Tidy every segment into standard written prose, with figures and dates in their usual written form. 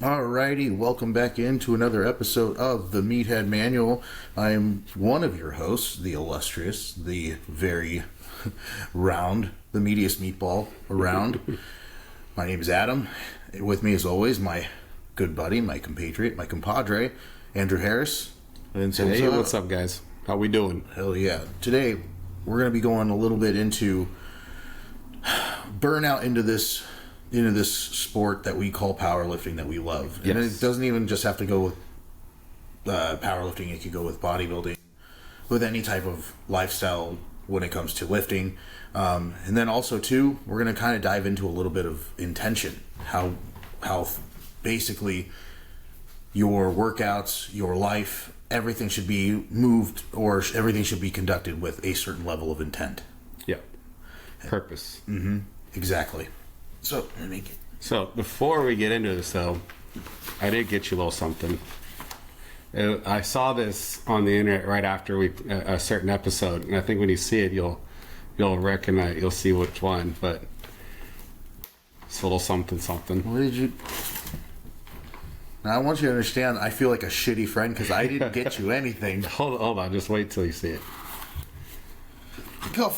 Alrighty, welcome back into another episode of the Meathead Manual. I am one of your hosts, the illustrious, the very round, the meatiest meatball around. My name is Adam. With me, as always, my good buddy, my compatriot, my compadre, Andrew Harris. And so, hey, what's up, guys? How we doing? Hell yeah. Today, we're going to be going a little bit into burnout into this sport that we call powerlifting that we love. Yes. And it doesn't even just have to go with powerlifting. It could go with bodybuilding, with any type of lifestyle when it comes to lifting. And then also, too, we're going to kind of dive into a little bit of intention. How basically your workouts, your life, everything should be moved or everything should be conducted with a certain level of intent. Yeah. Purpose. Mm-hmm. Exactly. So before we get into this, though, I did get you a little something. I saw this on the internet right after a certain episode, and I think when you see it, you'll recognize, you'll see which one. But it's a little something. What did you? Now, I want you to understand. I feel like a shitty friend because I didn't get you anything. Hold on, just wait till you see it. Go.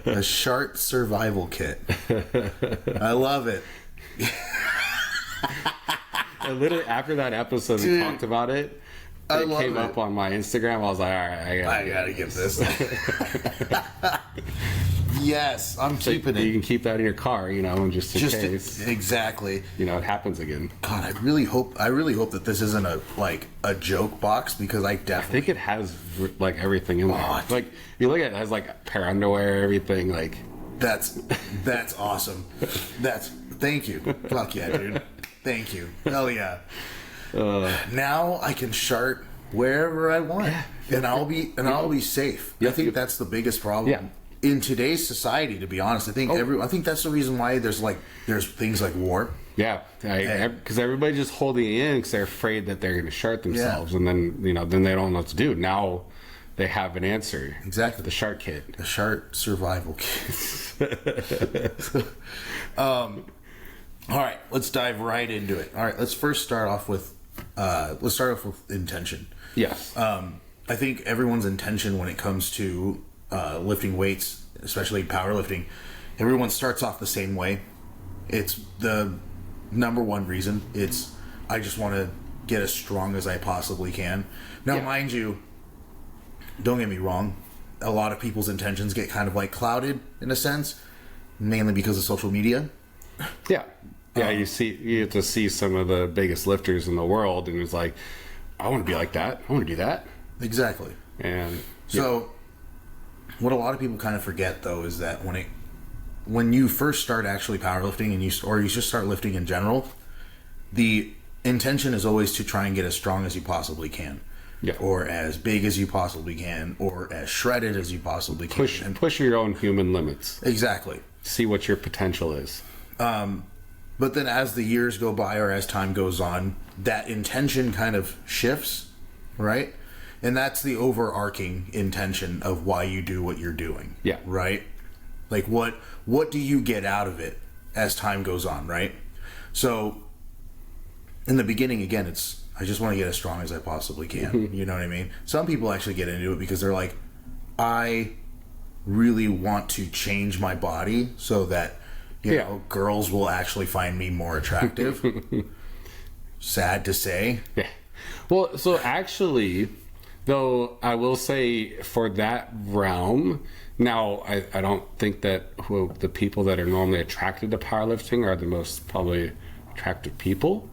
A shark survival kit. I love it. And literally after that episode, we talked about it. It came up on my Instagram. I was like, all right, I gotta get this. Yes, I'm keeping it. You can keep that in your car, and just in case. Exactly. It happens again. God, I really hope that this isn't a joke box because I think it has everything in there. Like you look at it, has pair of underwear, everything. That's awesome. Thank you. Fuck yeah, dude. Thank you. Hell yeah. Now I can shart wherever I want, and I'll be safe. I think that's the biggest problem. Yeah. In today's society, to be honest, I think that's the reason why there's things like war. Yeah, because everybody's just holding it in because they're afraid that they're going to shart themselves, and then then they don't know what to do. Now they have an answer. Exactly, the shart kit, the shart survival kit. All right, let's dive right into it. All right, let's start off with intention. Yes. I think everyone's intention when it comes to lifting weights, especially powerlifting, everyone starts off the same way. It's the number one reason. It's I just want to get as strong as I possibly can. Now, mind you, don't get me wrong, a lot of people's intentions get kind of clouded in a sense, mainly because of social media. Yeah. You get to see some of the biggest lifters in the world, and it's like, I want to be like that. I want to do that. Exactly. And so, what a lot of people kind of forget though is that when you first start actually powerlifting and you just start lifting in general, the intention is always to try and get as strong as you possibly can. Yeah. Or as big as you possibly can, or as shredded as you possibly can. Push your own human limits. Exactly. See what your potential is. But then as the years go by or as time goes on, that intention kind of shifts, right? And that's the overarching intention of why you do what you're doing. Yeah. Right? What do you get out of it as time goes on, right? So in the beginning, again, it's I just want to get as strong as I possibly can. You know what I mean? Some people actually get into it because they're like, I really want to change my body so that you know, girls will actually find me more attractive. Sad to say. Yeah. Well, so actually, though, I will say for that realm, now I don't think that the people that are normally attracted to powerlifting are the most probably attractive people.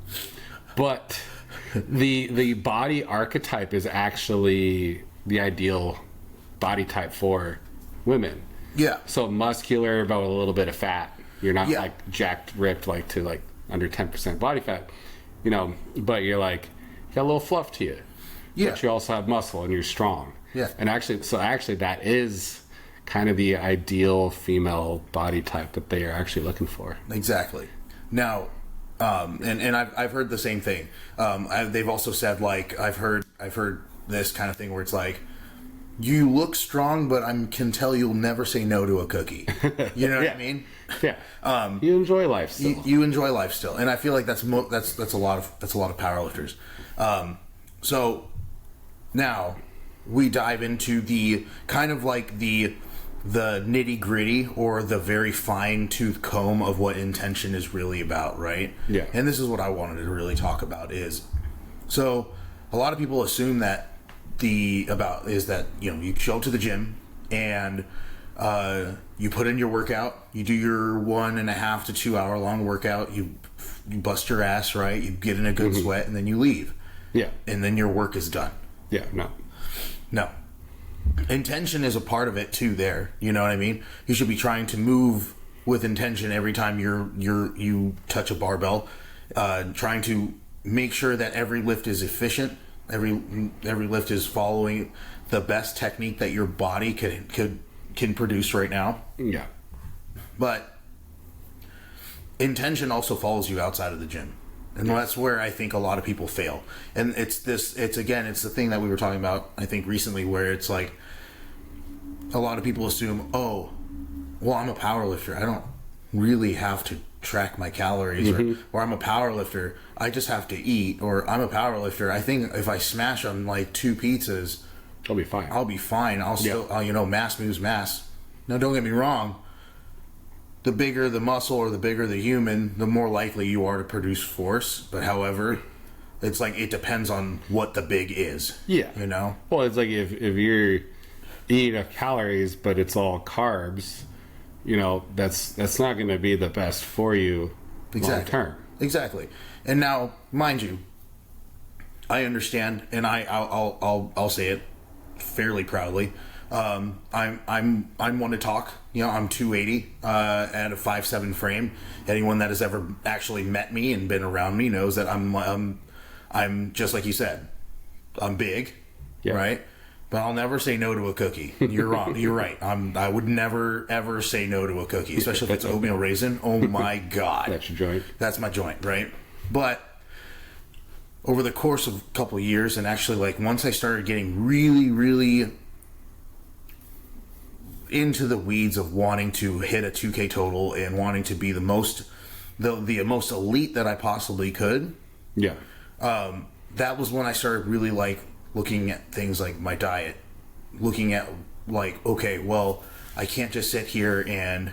But the body archetype is actually the ideal body type for women. Yeah. So muscular, but with a little bit of fat. You're not jacked, ripped, to under 10% body fat, but you're you got a little fluff to you. Yeah. But you also have muscle and you're strong. Yeah. And actually that is kind of the ideal female body type that they are actually looking for. Exactly. Now, and I've heard the same thing. They've also said I've heard this kind of thing where it's you look strong, but I can tell you'll never say no to a cookie. You know what I mean? Yeah. You enjoy life still. You enjoy life still, and I feel like that's a lot of powerlifters. So now we dive into the kind of like the nitty gritty or the very fine tooth comb of what intention is really about, right? Yeah. And this is what I wanted to really talk about is, so a lot of people assume that you show up to the gym and you put in your workout, you do your 1.5 to 2 hour long workout, you bust your ass, right? You get in a good sweat, and then you leave. Yeah. And then your work is done. Yeah, no. Intention is a part of it too there. You know what I mean? You should be trying to move with intention every time you touch a barbell, trying to make sure that every lift is efficient, every lift is following the best technique that your body can produce right now. Yeah. But intention also follows you outside of the gym. And that's where I think a lot of people fail. And it's the thing that we were talking about, I think, recently, where it's like a lot of people assume, oh, well, I'm a power lifter, I don't really have to track my calories, or I'm a power lifter, I just have to eat, or I'm a power lifter, I think if I smash on like 2 pizzas, I'll be fine. I'll still, mass moves mass. Now, don't get me wrong. The bigger the muscle or the bigger the human, the more likely you are to produce force. But however, it's like it depends on what the big is. Yeah. You know? Well, it's like if you're eating enough calories, but it's all carbs, that's not going to be the best for you long term. Exactly. And now, mind you, I understand, and I'll say it fairly proudly. I'm one to talk. I'm 280 at a 5'7" frame. Anyone that has ever actually met me and been around me knows that I'm just like you said. I'm big, right? But I'll never say no to a cookie. You're wrong. You're right. I would never ever say no to a cookie, especially if it's oatmeal raisin. Oh my god, that's your joint. That's my joint, right? But over the course of a couple of years, and actually, like once I started getting really, really into the weeds of wanting to hit a 2K total and wanting to be the most elite that I possibly could. Yeah. That was when I started really like looking at things like my diet, looking at like, okay, well, I can't just sit here and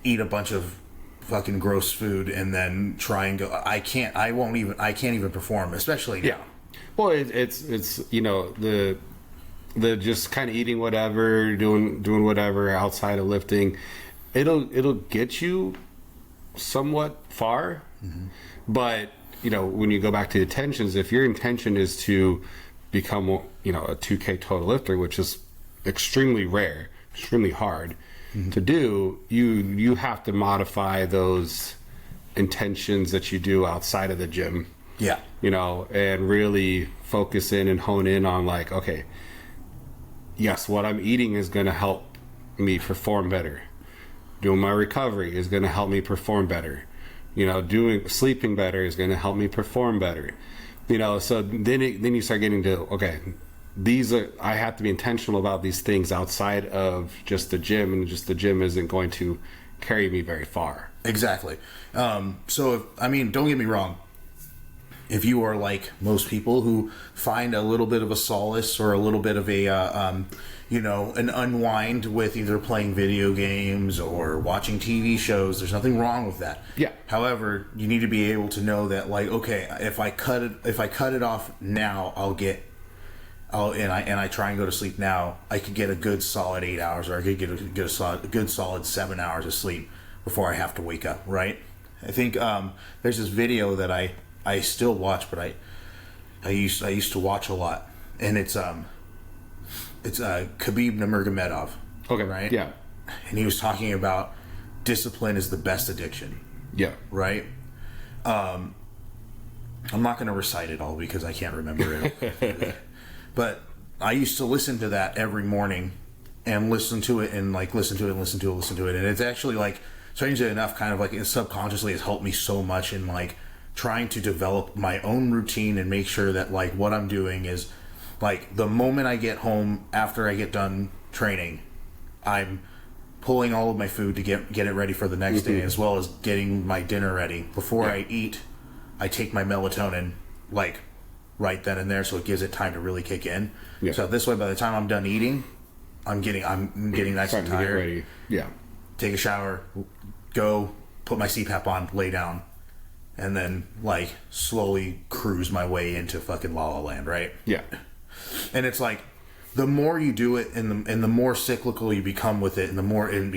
eat a bunch of fucking gross food and then try and go. I can't even perform, especially now. Yeah. Well, it's the just kind of eating whatever, doing whatever outside of lifting, it'll get you somewhat far. But when you go back to intentions, if your intention is to become a 2K total lifter, which is extremely rare, extremely hard to do, you have to modify those intentions that you do outside of the gym. Yeah. And really focus in and hone in on like, okay, yes, what I'm eating is going to help me perform better. Doing my recovery is going to help me perform better. Sleeping better is going to help me perform better. So then you start getting to, okay, I have to be intentional about these things outside of just the gym, and just the gym isn't going to carry me very far. Exactly. Don't get me wrong. If you are like most people who find a little bit of a solace or a little bit of an unwind with either playing video games or watching TV shows, there's nothing wrong with that. Yeah. However, you need to be able to know that, like, okay, if I cut it off now, and I try and go to sleep now, I could get a good solid 8 hours, or I could get a good solid 7 hours of sleep before I have to wake up. Right. I think there's this video that I still watch, but I used to watch a lot, and it's Khabib Nurmagomedov. Okay. Right. Yeah. And he was talking about discipline is the best addiction. Yeah. Right. I'm not going to recite it all because I can't remember it. But I used to listen to that every morning and listen to it, and listen to it, and it's actually like, strangely enough, kind of like it subconsciously has helped me so much in like trying to develop my own routine and make sure that like what I'm doing is Like, the moment I get home after I get done training, I'm pulling all of my food to get it ready for the next day, as well as getting my dinner ready. Before I eat, I take my melatonin, like, right then and there, so it gives it time to really kick in. Yeah. So this way, by the time I'm done eating, I'm getting nice and tired. Ready. Yeah. Take a shower, go, put my CPAP on, lay down, and then, like, slowly cruise my way into fucking La La Land, right? Yeah. And it's like, the more you do it, and the more cyclical you become with it, and the more it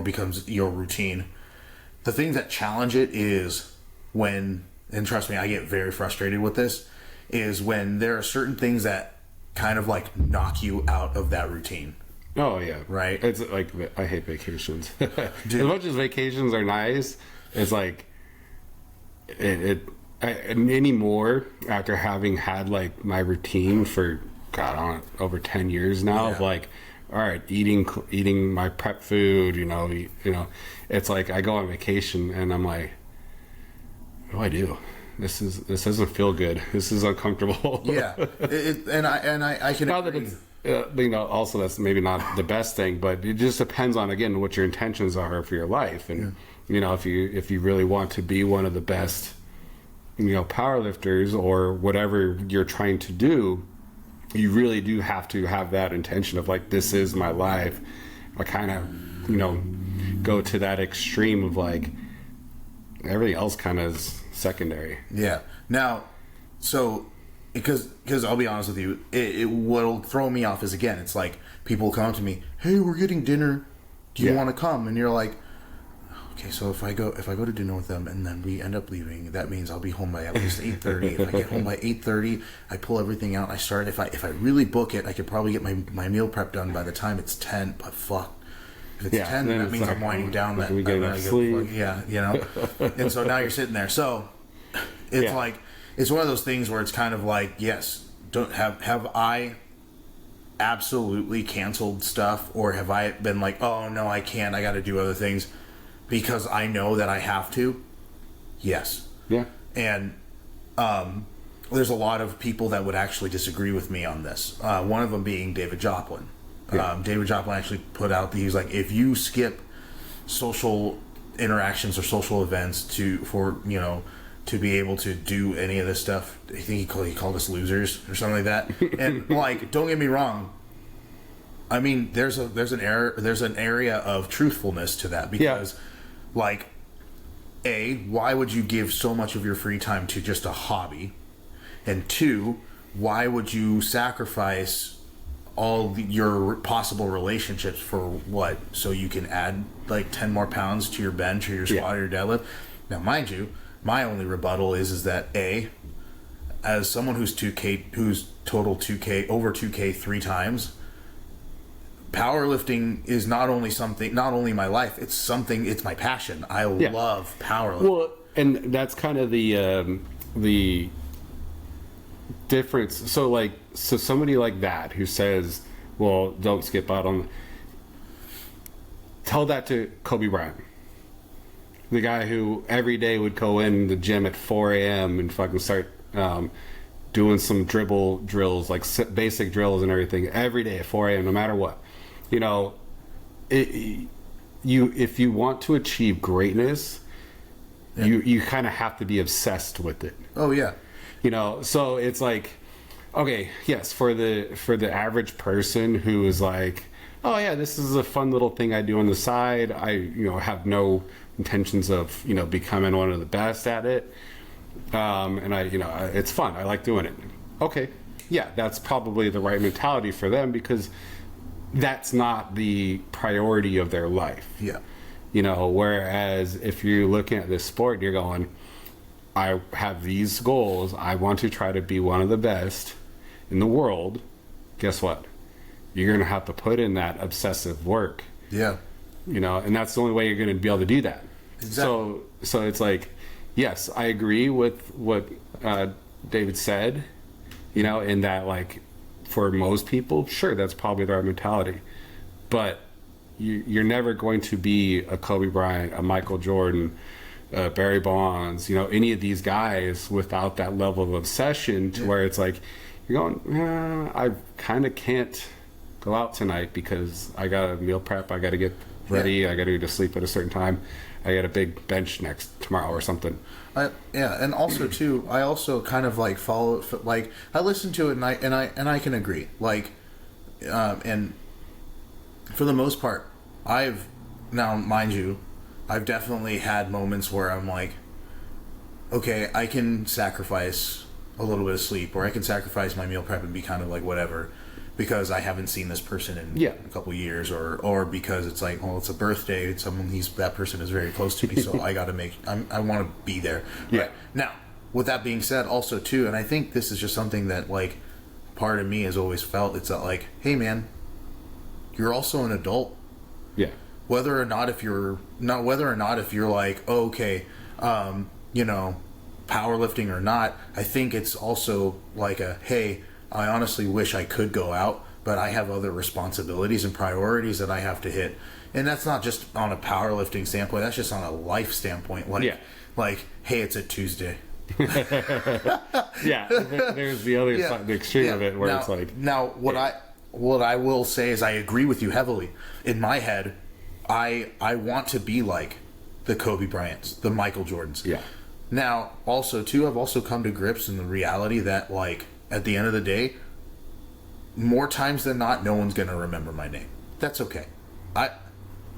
becomes your routine. The things that challenge it is when, and trust me, I get very frustrated with this, is when there are certain things that kind of like knock you out of that routine. Oh yeah, right. It's like, I hate vacations. As much as vacations are nice, it's like anymore after having had like my routine for over 10 years now of like, all right, eating my prep food, it's like I go on vacation and I'm like, what do I do? This doesn't feel good. This is uncomfortable. Yeah, and I can. Not that it's also that's maybe not the best thing, but it just depends on, again, what your intentions are for your life, and if you really want to be one of the best, powerlifters or whatever you're trying to do, you really do have to have that intention of like, this is my life. I kind of go to that extreme of like, everything else kind of is secondary. Yeah. Now, so because I'll be honest with you, it what'll throw me off is, again, it's like people come up to me, hey, we're getting dinner, do you want to come? And you're like, okay, so if I go to dinner with them and then we end up leaving, that means I'll be home by at least 8:30. If I get home by 8:30, I pull everything out, I start. If I really book it, I could probably get my meal prep done by the time it's 10. But fuck, if it's 10, then that means I'm winding down. That we get enough sleep. And so now you're sitting there. So it's like, it's one of those things where it's kind of like, yes, have I absolutely canceled stuff, or have I been like, oh no, I can't, I got to do other things because I know that I have to? Yes. Yeah. And there's a lot of people that would actually disagree with me on this. One of them being David Joplin. Yeah. David Joplin actually put out he's like, if you skip social interactions or social events to be able to do any of this stuff, I think he called us losers or something like that. And like, don't get me wrong, I mean, there's an area of truthfulness to that, because like, why would you give so much of your free time to just a hobby? And two, why would you sacrifice all your possible relationships for what? So you can add like 10 more pounds to your bench or your squat or your deadlift? Now, mind you, my only rebuttal is that as someone who's total 2K, over 2K 3 times, powerlifting is not only my life, it's my passion. I love powerlifting. Well, and that's kind of the difference. So somebody like that who says, well, don't skip out on, tell that to Kobe Bryant, the guy who every day would go in the gym at 4 a.m. and fucking start doing some dribble drills, like basic drills and everything, every day at 4 a.m. no matter what. If you want to achieve greatness, you kind of have to be obsessed with it. Oh yeah. So it's like, okay, yes, for the average person who is like, oh yeah, this is a fun little thing I do on the side. I have no intentions of becoming one of the best at it, and it's fun. I like doing it. Okay, yeah, that's probably the right mentality for them, because that's not the priority of their life. Yeah. Whereas if you're looking at this sport and you're going, I have these goals, I want to try to be one of the best in the world, guess what? You're going to have to put in that obsessive work. Yeah. And that's the only way you're going to be able to do that. Exactly. So it's like, yes, I agree with what David said, in that, like, for most people, sure, that's probably the right mentality. But you're never going to be a Kobe Bryant, a Michael Jordan, Barry Bonds, any of these guys without that level of obsession to where it's like, you're going, I kind of can't go out tonight because I got a meal prep. I got to get ready. I got to go to sleep at a certain time. I got a big bench tomorrow or something. And also too, I also kind of like follow, like I listen to it and I can agree. Like, and for the most part, now mind you, I've definitely had moments where I'm like, okay, I can sacrifice a little bit of sleep, or I can sacrifice my meal prep and be kind of like whatever, because I haven't seen this person in a couple of years, or because it's like, well, it's a birthday, that person is very close to me, so I want to be there. Yeah. Right. Now, with that being said, also too, and I think this is just something that like part of me has always felt, it's that like, hey man, you're also an adult. Yeah. Whether or not if you're like, oh, okay, powerlifting or not, I think it's also like hey, I honestly wish I could go out, but I have other responsibilities and priorities that I have to hit. And that's not just on a powerlifting standpoint, that's just on a life standpoint. Like, hey, it's a Tuesday. Yeah, there's the other side, the extreme of it, where it's like... Now, what I will say is I agree with you heavily. In my head, I want to be like the Kobe Bryants, the Michael Jordans. Yeah. Now, also, too, I've also come to grips in the reality that, like, at the end of the day, more times than not, no one's going to remember my name. That's okay.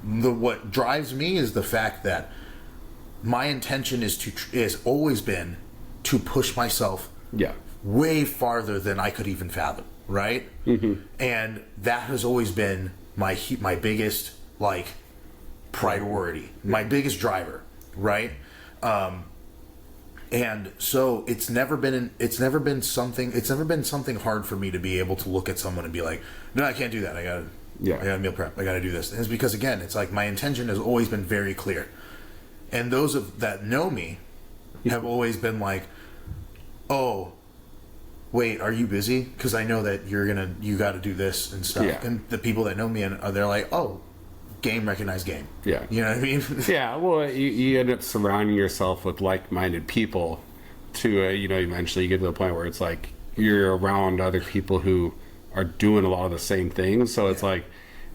What drives me is the fact that my intention is always been to push myself way farther than I could even fathom, right? Mm-hmm. And that has always been my biggest, like, priority, my biggest driver, right? And so it's never been something hard for me to be able to look at someone and be like, no, I can't do that. I gotta meal prep. I gotta do this. And it's because, again, it's like my intention has always been very clear. And those that know me have always been like, oh, wait, are you busy? Because I know that you got to do this and stuff. Yeah. And the people that know me, they're like, oh, game recognized game. Yeah. You know what I mean? Yeah, well, you end up surrounding yourself with like-minded people to, eventually you get to the point where it's like you're around other people who are doing a lot of the same things. So it's like,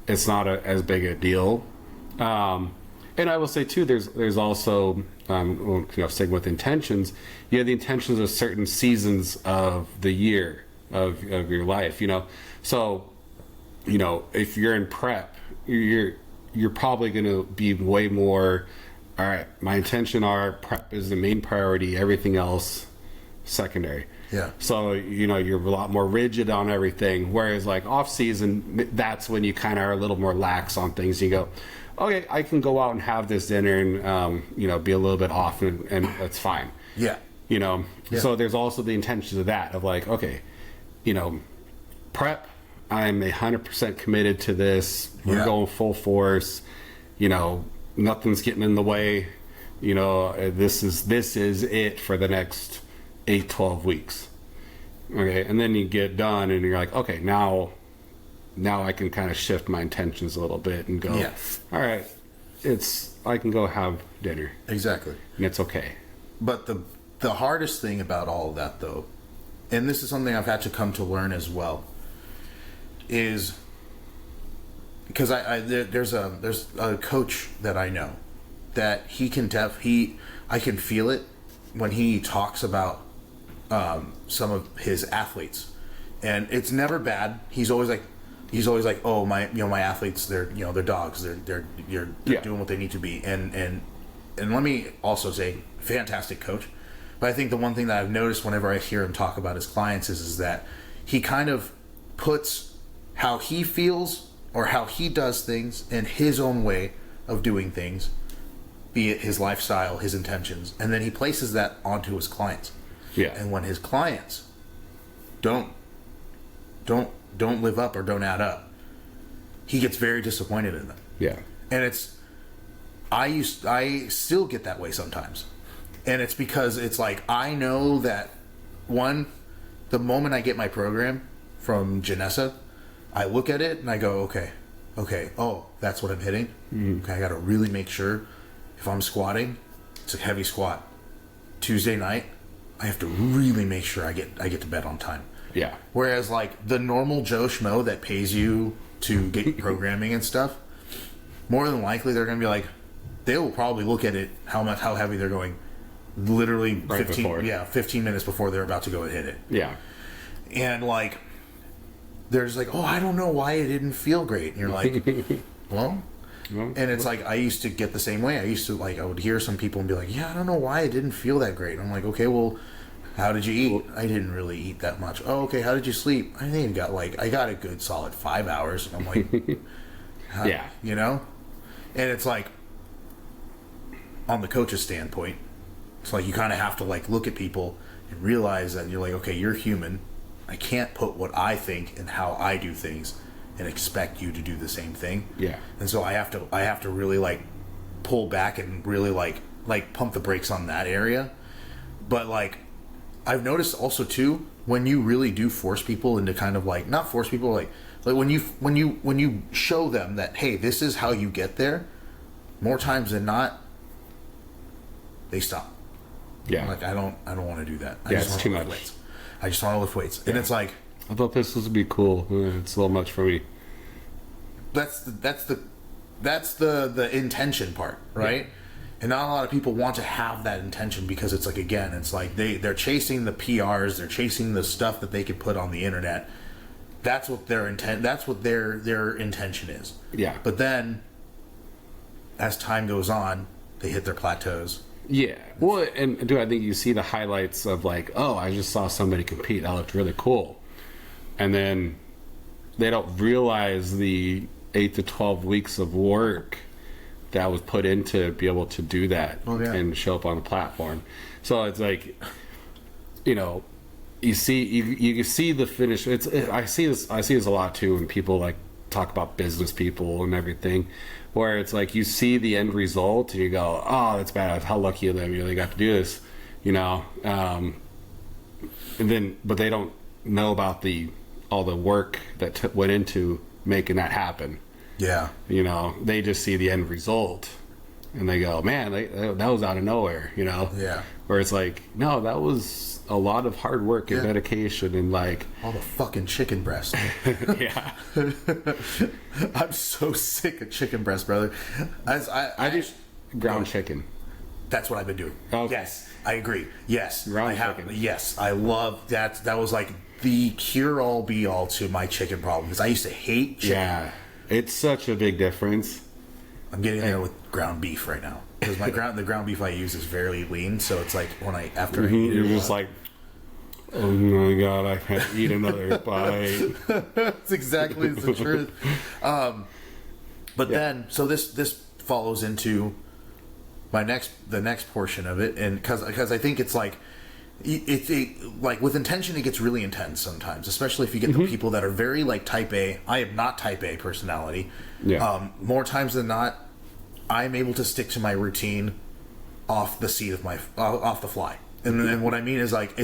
it's not as big a deal. And I will say too, there's also, sticking with intentions, you have the intentions of certain seasons of the year of your life, So, if you're in prep, you're probably going to be way more, all right, my intention prep is the main priority, everything else secondary. Yeah. So, you're a lot more rigid on everything. Whereas like off season, that's when you kind of are a little more lax on things. You go, okay, I can go out and have this dinner and, be a little bit off and that's fine. Yeah. So there's also the intentions of that, of like, okay, prep, I'm 100% committed to this. We're going full force. Nothing's getting in the way. This is it for the next 8-12 weeks. Okay, and then you get done and you're like, okay, now I can kind of shift my intentions a little bit and go, all right, I can go have dinner. Exactly. And it's okay. But the hardest thing about all of that, though, and this is something I've had to come to learn as well, is because there's a coach that I know that I can feel it when he talks about some of his athletes, and it's never bad. He's always like, oh, my athletes, they're dogs, they're doing what they need to be, and let me also say, fantastic coach. But I think the one thing that I've noticed whenever I hear him talk about his clients is that he kind of puts how he feels or how he does things in his own way of doing things, be it his lifestyle, his intentions, and then he places that onto his clients. Yeah. And when his clients don't live up or don't add up, he gets very disappointed in them. Yeah. And I still get that way sometimes. And it's because it's like, I know that the moment I get my program from Janessa, I look at it and I go, okay, oh, that's what I'm hitting. Mm-hmm. Okay, I got to really make sure if I'm squatting, it's a heavy squat. Tuesday night, I have to really make sure I get to bed on time. Yeah. Whereas like the normal Joe Schmo that pays you to get programming and stuff, more than likely they're going to be like, they will probably look at it how heavy they're going, literally Right 15 minutes before they're about to go and hit it. Yeah. And like, they're just like, oh, I don't know why it didn't feel great. And you're like, well, and it's like, I used to get the same way. I would hear some people and be like, yeah, I don't know why it didn't feel that great. And I'm like, okay, well, how did you eat? I didn't really eat that much. Oh, okay, how did you sleep? I think I got a good solid 5 hours. And I'm like, yeah. You know? And it's like, on the coach's standpoint, it's like you kind of have to like look at people and realize that you're like, okay, you're human. I can't put what I think and how I do things and expect you to do the same thing. Yeah. And so I have to really like pull back and really like pump the brakes on that area. But like, I've noticed also too, when you really do force people into kind of like, not force people, like when you show them that, hey, this is how you get there, more times than not, they stop. Yeah. I'm like, I don't want to do that. It's too much. Weights. I just want to lift weights. Yeah. And it's like, I thought this would be cool. It's a little much for me. that's the intention part, right? Yeah. And not a lot of people want to have that intention because it's like, again, it's like they're chasing the PRs, they're chasing the stuff that they could put on the internet. That's what their intention is. Yeah. But then as time goes on, they hit their plateaus. Yeah. Well, and dude, I think you see the highlights of like, oh, I just saw somebody compete. That looked really cool. And then they don't realize the 8 to 12 weeks of work that was put into be able to do that and show up on the platform. So it's like, you know, you see the finish. I see this a lot too when people like talk about business people and everything, where it's like you see the end result and you go, oh, that's bad. How lucky of them, you know, they got to do this, you know. And then, but they don't know about all the work that went into making that happen. Yeah. You know, they just see the end result and they go, man, that was out of nowhere, you know? Yeah. Where it's like, no, that was a lot of hard work and dedication and like... all the fucking chicken breast. Yeah. I'm so sick of chicken breast, brother. I just... ground chicken. That's what I've been doing. Okay. Yes, I agree. Yes. Ground chicken. Yes, I love that. That was like the cure-all, be-all to my chicken problem. Because I used to hate chicken. Yeah. It's such a big difference. I'm getting there with ground beef right now because the ground beef I use is very lean, so it's like after I eat it, you're just like, oh my god, I can't eat another bite. That's exactly the truth. But then, so this follows into the next portion of it, and because I think it's like. Like with intention, it gets really intense sometimes, especially if you get the people that are very like type A. I am not type A personality. Yeah. More times than not, I'm able to stick to my routine off the seat of off the fly. And what I mean is like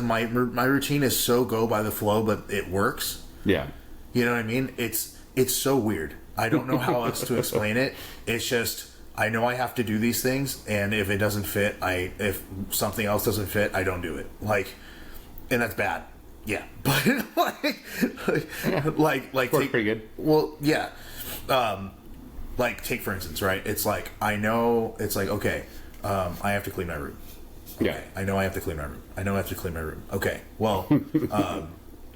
my routine is so go by the flow, but it works. Yeah. You know what I mean? It's so weird. I don't know how else to explain it. It's just. I know I have to do these things, and if it doesn't fit, if something else doesn't fit, I don't do it. Like, and that's bad. Yeah, but like works pretty good. Well, yeah. Like take for instance, right? It's like I know it's like okay, I have to clean my room. Okay, yeah, I know I have to clean my room. I know I have to clean my room. Okay, well,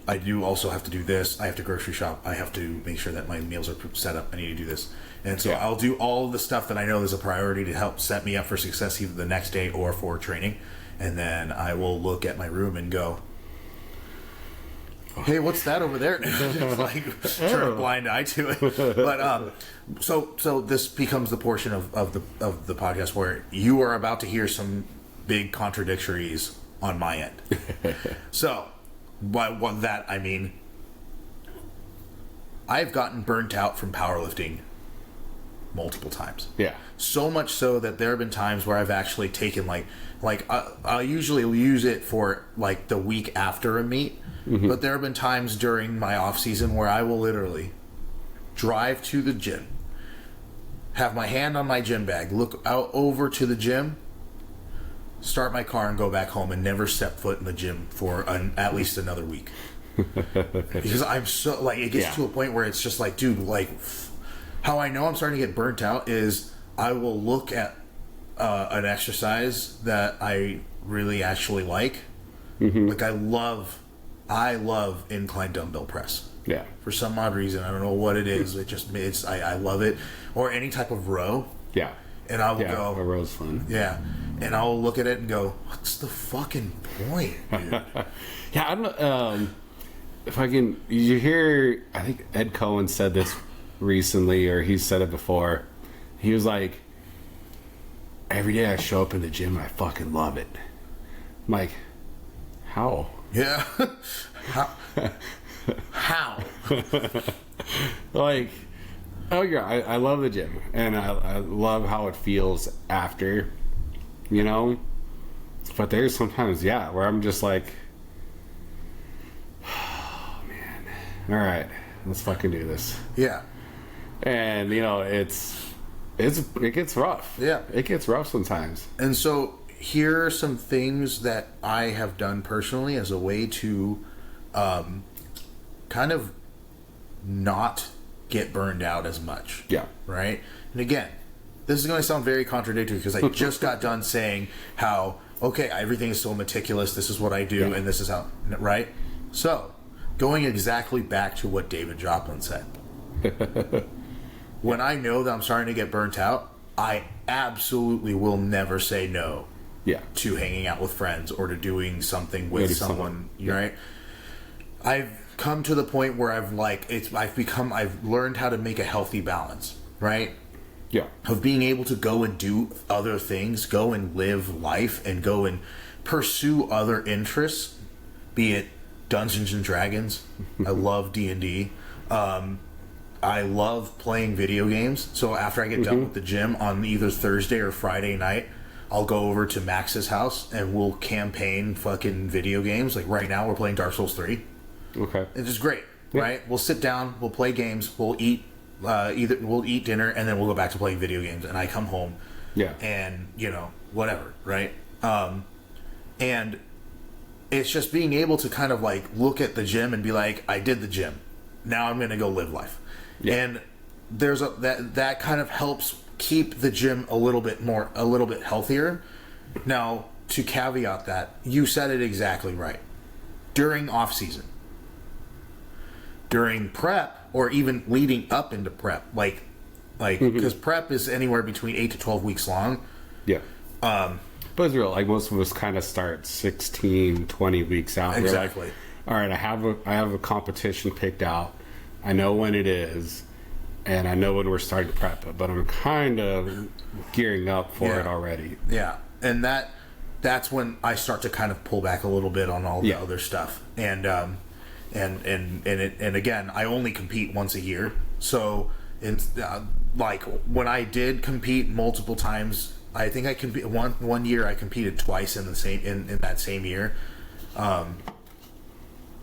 I do also have to do this. I have to grocery shop. I have to make sure that my meals are set up. I need to do this. And so I'll do all of the stuff that I know is a priority to help set me up for success either the next day or for training. And then I will look at my room and go, hey, what's that over there? Just like turn a blind eye to it. But so this becomes the portion of the podcast where you are about to hear some big contradictories on my end. So by what that I mean, I've gotten burnt out from powerlifting multiple times. Yeah. So much so that there have been times where I've actually taken I'll usually use it for like the week after a meet, but there have been times during my off season where I will literally drive to the gym, have my hand on my gym bag, look out over to the gym, start my car and go back home and never step foot in the gym for at least another week. Because I'm so, like, it gets to a point where it's just like, dude, like, how I know I'm starting to get burnt out is I will look at an exercise that I really actually like. Like, I love incline dumbbell press. Yeah. For some odd reason, I don't know what it is. I love it. Or any type of row. Yeah. And I will go. A row's fun. Yeah. And I will look at it and go, what's the fucking point, dude? Yeah, I don't know. If I can, you hear, I think Ed Cohen said this recently, or he said it before. He was like, every day I show up in the gym and I fucking love it. I'm like, how? Yeah. How? Like, oh yeah, I love the gym, and I love how it feels after, you know? But there's sometimes, where I'm just like, all right, let's fucking do this. Yeah. And you know, it gets rough. Yeah, it gets rough sometimes. And so here are some things that I have done personally as a way to kind of not get burned out as much. Yeah. Right? And again, this is going to sound very contradictory because I just got done saying how, okay, everything is so meticulous, this is what I do, and this is how, right? So, going exactly back to what David Joplin said. When I know that I'm starting to get burnt out, I absolutely will never say no to hanging out with friends or to doing something with someone, right? I've come to the point where I've learned how to make a healthy balance, right? Yeah. Of being able to go and do other things, go and live life, and go and pursue other interests, be it Dungeons and Dragons. I love D&D. I love playing video games. So after I get done with the gym on either Thursday or Friday night, I'll go over to Max's house and we'll campaign fucking video games. Like right now, we're playing Dark Souls 3. Okay. It's just great, right? We'll sit down, we'll play games, we'll eat we'll eat dinner, and then we'll go back to playing video games. And I come home, and whatever, right? And it's just being able to kind of like look at the gym and be like, I did the gym, now I'm gonna go live life. And there's that kind of helps keep the gym a little bit healthier. Now, to caveat that, you said it exactly right. During off season, during prep, or even leading up into prep, like because prep is anywhere between 8 to 12 weeks long. Yeah. But it's real. Like most of us kind of start 16, 20 weeks out. Exactly. Like, all right, I have a competition picked out. I know when it is, and I know when we're starting to prep it, but I'm kind of gearing up for it already. Yeah, and that's when I start to kind of pull back a little bit on all the other stuff. And again, I only compete once a year. So it's like when I did compete multiple times, I think I compete one year. I competed twice in that same year.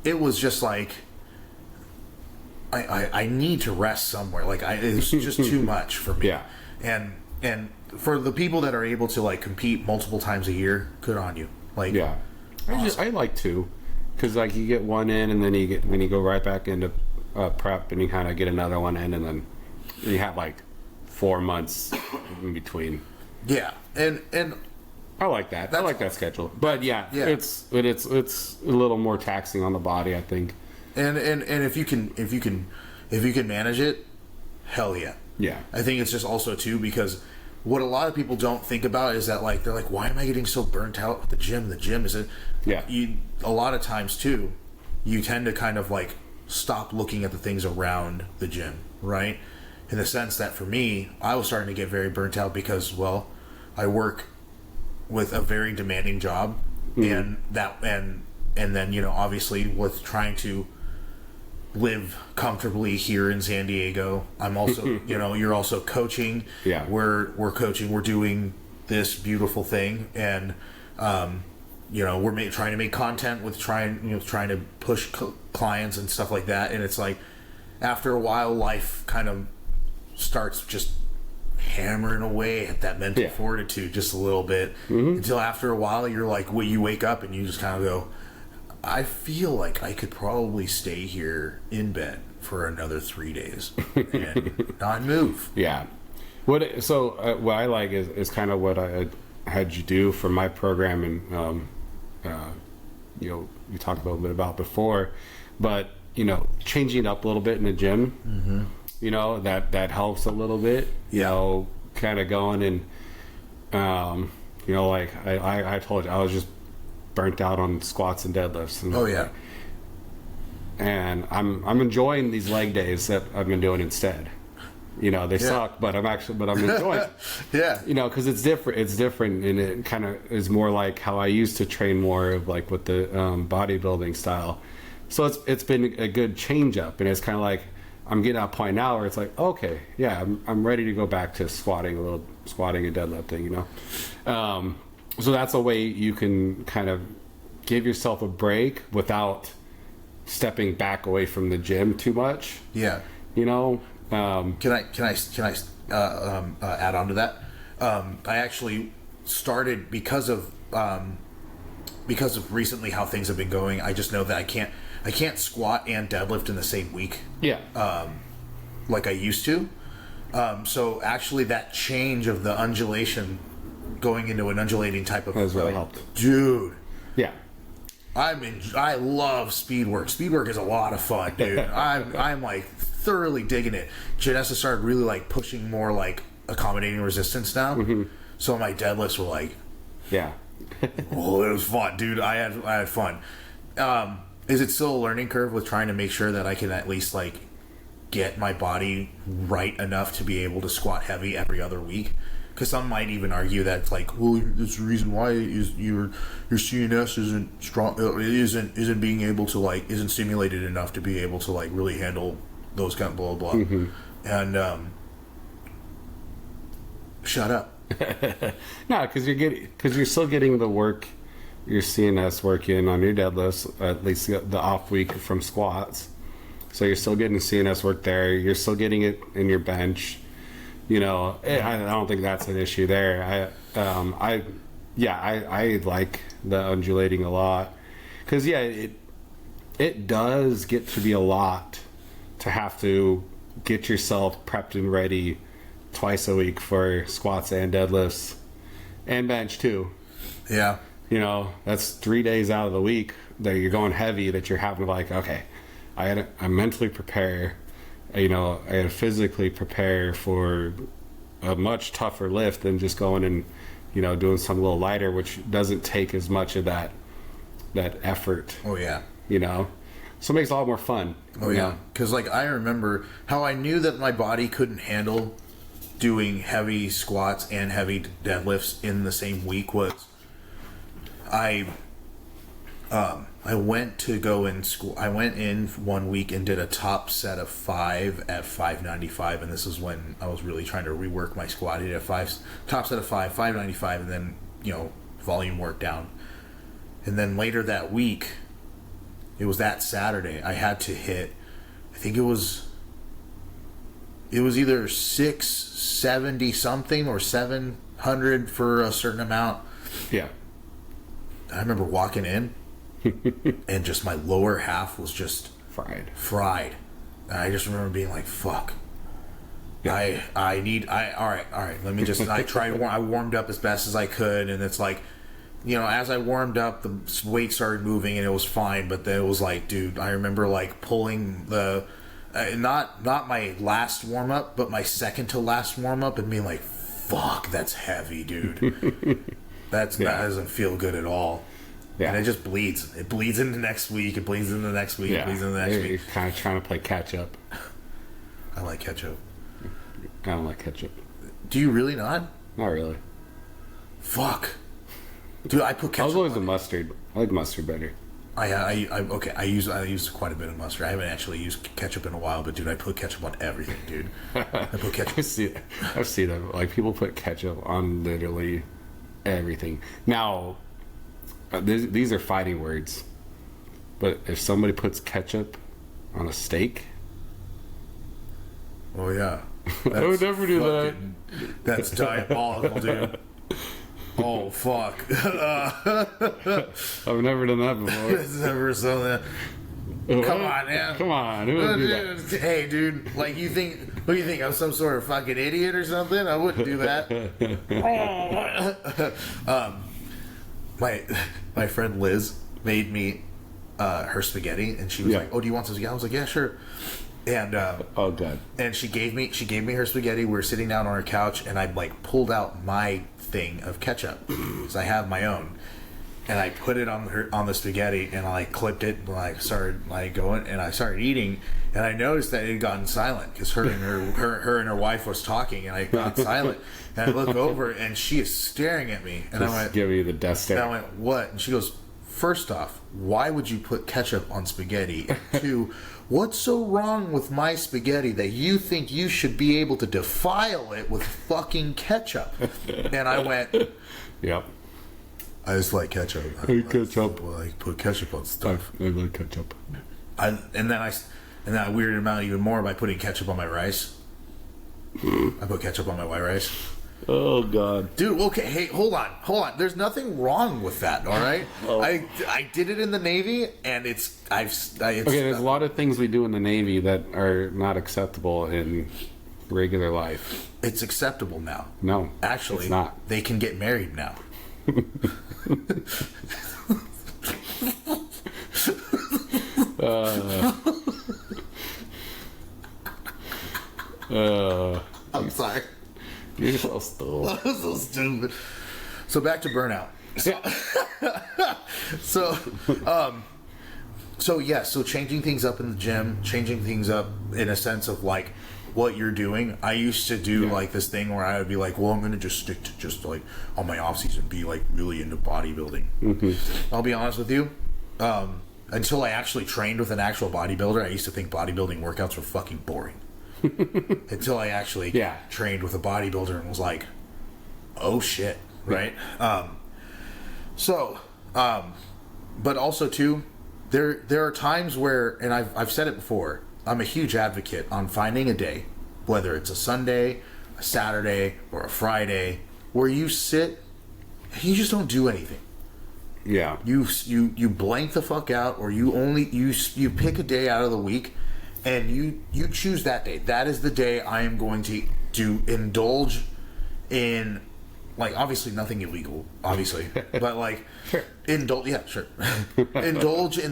It was just like I need to rest somewhere. Like it's just too much for me. Yeah. And for the people that are able to like compete multiple times a year, good on you. Like I like to, because like you get one in, and then you go right back into prep, and you kind of get another one in, and then you have like 4 months in between. Yeah, and I like that. I like that schedule. But it's a little more taxing on the body, I think. And if you can manage it, hell yeah. Yeah. I think it's just also too because what a lot of people don't think about is that like they're like, why am I getting so burnt out with the gym? The gym is it? Yeah. A lot of times too, you tend to kind of like stop looking at the things around the gym, right? In the sense that for me, I was starting to get very burnt out because, well, I work with a very demanding job, and then obviously with trying to live comfortably here in San Diego, I'm also you're also coaching. Yeah, we're coaching. We're doing this beautiful thing, and we're trying to make content with trying to push clients and stuff like that. And it's like after a while, life kind of starts just hammering away at that mental fortitude just a little bit until after a while you're like, you wake up and you just kind of go, I feel like I could probably stay here in bed for another 3 days and not move. Yeah. What I like is kind of what I had you do for my program, and you talked a little bit about before, but changing up a little bit in the gym, that helps a little bit. Kind of going and like I told you, I was just burnt out on squats and deadlifts. And and I'm enjoying these leg days that I've been doing instead. They suck, but I'm enjoying it. Yeah. Because it's different, and it kind of is more like how I used to train more of like with the bodybuilding style. So it's been a good change up, and it's kind of like I'm getting to a point now where it's like, okay, yeah, I'm ready to go back to squatting and deadlifting, so that's a way you can kind of give yourself a break without stepping back away from the gym too much. Yeah. Can I add on to that? I actually started because of recently how things have been going. I just know that I can't squat and deadlift in the same week. Yeah. Like I used to. So actually, that change of the undulation, going into an undulating type of has really helped, dude. Yeah. I love speed work. Speed work is a lot of fun, dude. I'm like thoroughly digging it. Janessa started really like pushing more like accommodating resistance now. So my deadlifts were like, yeah. Oh, it was fun, dude. I had fun. Is it still a learning curve with trying to make sure that I can at least like get my body right enough to be able to squat heavy every other week? Because some might even argue that it's like, well, that's the reason why is your CNS isn't strong, isn't being able to like, isn't stimulated enough to be able to like really handle those kind of blah blah. And shut up. No, because you're still getting the work, your CNS work in on your deadlifts, at least the off week from squats. So you're still getting CNS work there. You're still getting it in your bench. I don't think that's an issue there. I like the undulating a lot, because it does get to be a lot to have to get yourself prepped and ready twice a week for squats and deadlifts and bench too. Yeah. That's 3 days out of the week that you're going heavy, that you're having to like, okay, I mentally prepare, I had to physically prepare for a much tougher lift than just going and, doing something a little lighter, which doesn't take as much of that effort. Oh yeah. So it makes it a lot more fun. Oh yeah. Because like I remember how I knew that my body couldn't handle doing heavy squats and heavy deadlifts in the same week was I went to go in school. I went in 1 week and did a top set of 5 at 595, and this is when I was really trying to rework my squat. I did a top set of 595, and then volume work down. And then later that week, it was that Saturday, I had to hit, I think it was either 670 something or 700 for a certain amount. Yeah. I remember walking in and just my lower half was just fried. And I just remember being like, fuck. Yeah. All right, let me just, I warmed up as best as I could, and it's like, as I warmed up, the weight started moving and it was fine, but then it was like, dude, I remember like pulling the, not my last warm up, but my second to last warm up, and being like, fuck, that's heavy, dude. That doesn't feel good at all. Yeah. And it just bleeds. It bleeds into next week. It bleeds into the next week. Yeah. It bleeds into the next week. You're kind of trying to play catch up. I like ketchup. I don't like ketchup. Do you really not? Not really. Fuck. Dude, I put ketchup. I was always a mustard. I like mustard better. I use quite a bit of mustard. I haven't actually used ketchup in a while, but dude, I put ketchup on everything, dude. I put ketchup. I've seen them. Like, people put ketchup on literally everything. Now, these are fighting words, but if somebody puts ketchup on a steak, oh yeah, I would never do that. That's diabolical, dude. Oh, fuck. I've never done that before. Never saw that. Come on, man. Come on. Who would do that? Hey, dude. Like, what do you think? I'm some sort of fucking idiot or something? I wouldn't do that. My friend Liz made me her spaghetti, and she was like, "Oh, do you want some spaghetti?" I was like, "Yeah, sure." And oh, God. And she gave me her spaghetti. We were sitting down on her couch, and I like pulled out my thing of ketchup because I have my own, and I put it on the spaghetti, and I like clipped it, and I started like going, and I started eating, and I noticed that it had gotten silent because her and her wife was talking, and I got silent, and I look over, and she is staring at me, and I went, "Give me the death stare." And I went, "What?" And she goes, "First off, why would you put ketchup on spaghetti? And two, what's so wrong with my spaghetti that you think you should be able to defile it with fucking ketchup?" And I went, "Yep. I just like ketchup. I like ketchup. Well, I put ketchup on stuff. I like ketchup." And then I weirded him out even more by putting ketchup on my rice. I put ketchup on my white rice. Oh, God. Dude, okay, hey, hold on. There's nothing wrong with that, all right? Oh. I did it in the Navy, and it's okay, there's a lot of things we do in the Navy that are not acceptable in regular life. It's acceptable now. No. Actually, it's not. They can get married now. I'm sorry. You're so stupid. I'm so stupid. So back to burnout. So changing things up in the gym, changing things up in a sense of like what you're doing. I used to do like this thing where I would be like, well, I'm going to just stick to just like on my off season, be like really into bodybuilding. Mm-hmm. I'll be honest with you. Until I actually trained with an actual bodybuilder, I used to think bodybuilding workouts were fucking boring. Until I actually trained with a bodybuilder and was like, oh shit, right? But also too, there are times where, and I've said it before, I'm a huge advocate on finding a day, whether it's a Sunday, a Saturday, or a Friday, where you sit and you just don't do anything. Yeah. You blank the fuck out, or you pick a day out of the week, and you choose that day. That is the day I am going to indulge in, like, obviously nothing illegal, obviously, but like indulge in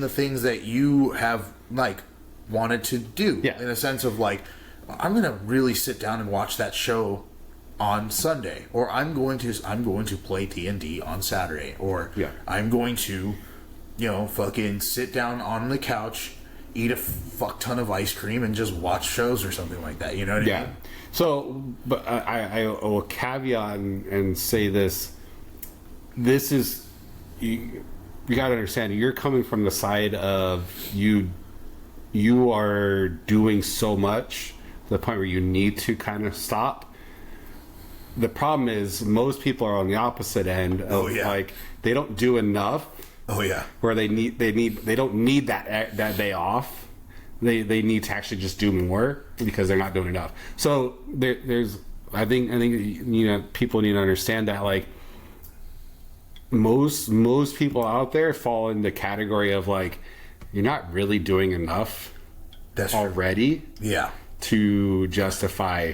the things that you have like wanted to do, in a sense of like, I'm gonna really sit down and watch that show on Sunday, or I'm going to play D&D on Saturday, or I'm going to, fucking sit down on the couch, eat a fuck ton of ice cream, and just watch shows or something like that. You know what I mean? So, but I will caveat and say this. This is, you got to understand, you're coming from the side of you are doing so much to the point where you need to kind of stop. The problem is most people are on the opposite end of like, they don't do enough. Where they don't need that day off. They need to actually just do more because they're not doing enough. So there's I think people need to understand that like most people out there fall in the category of like, you're not really doing enough already to justify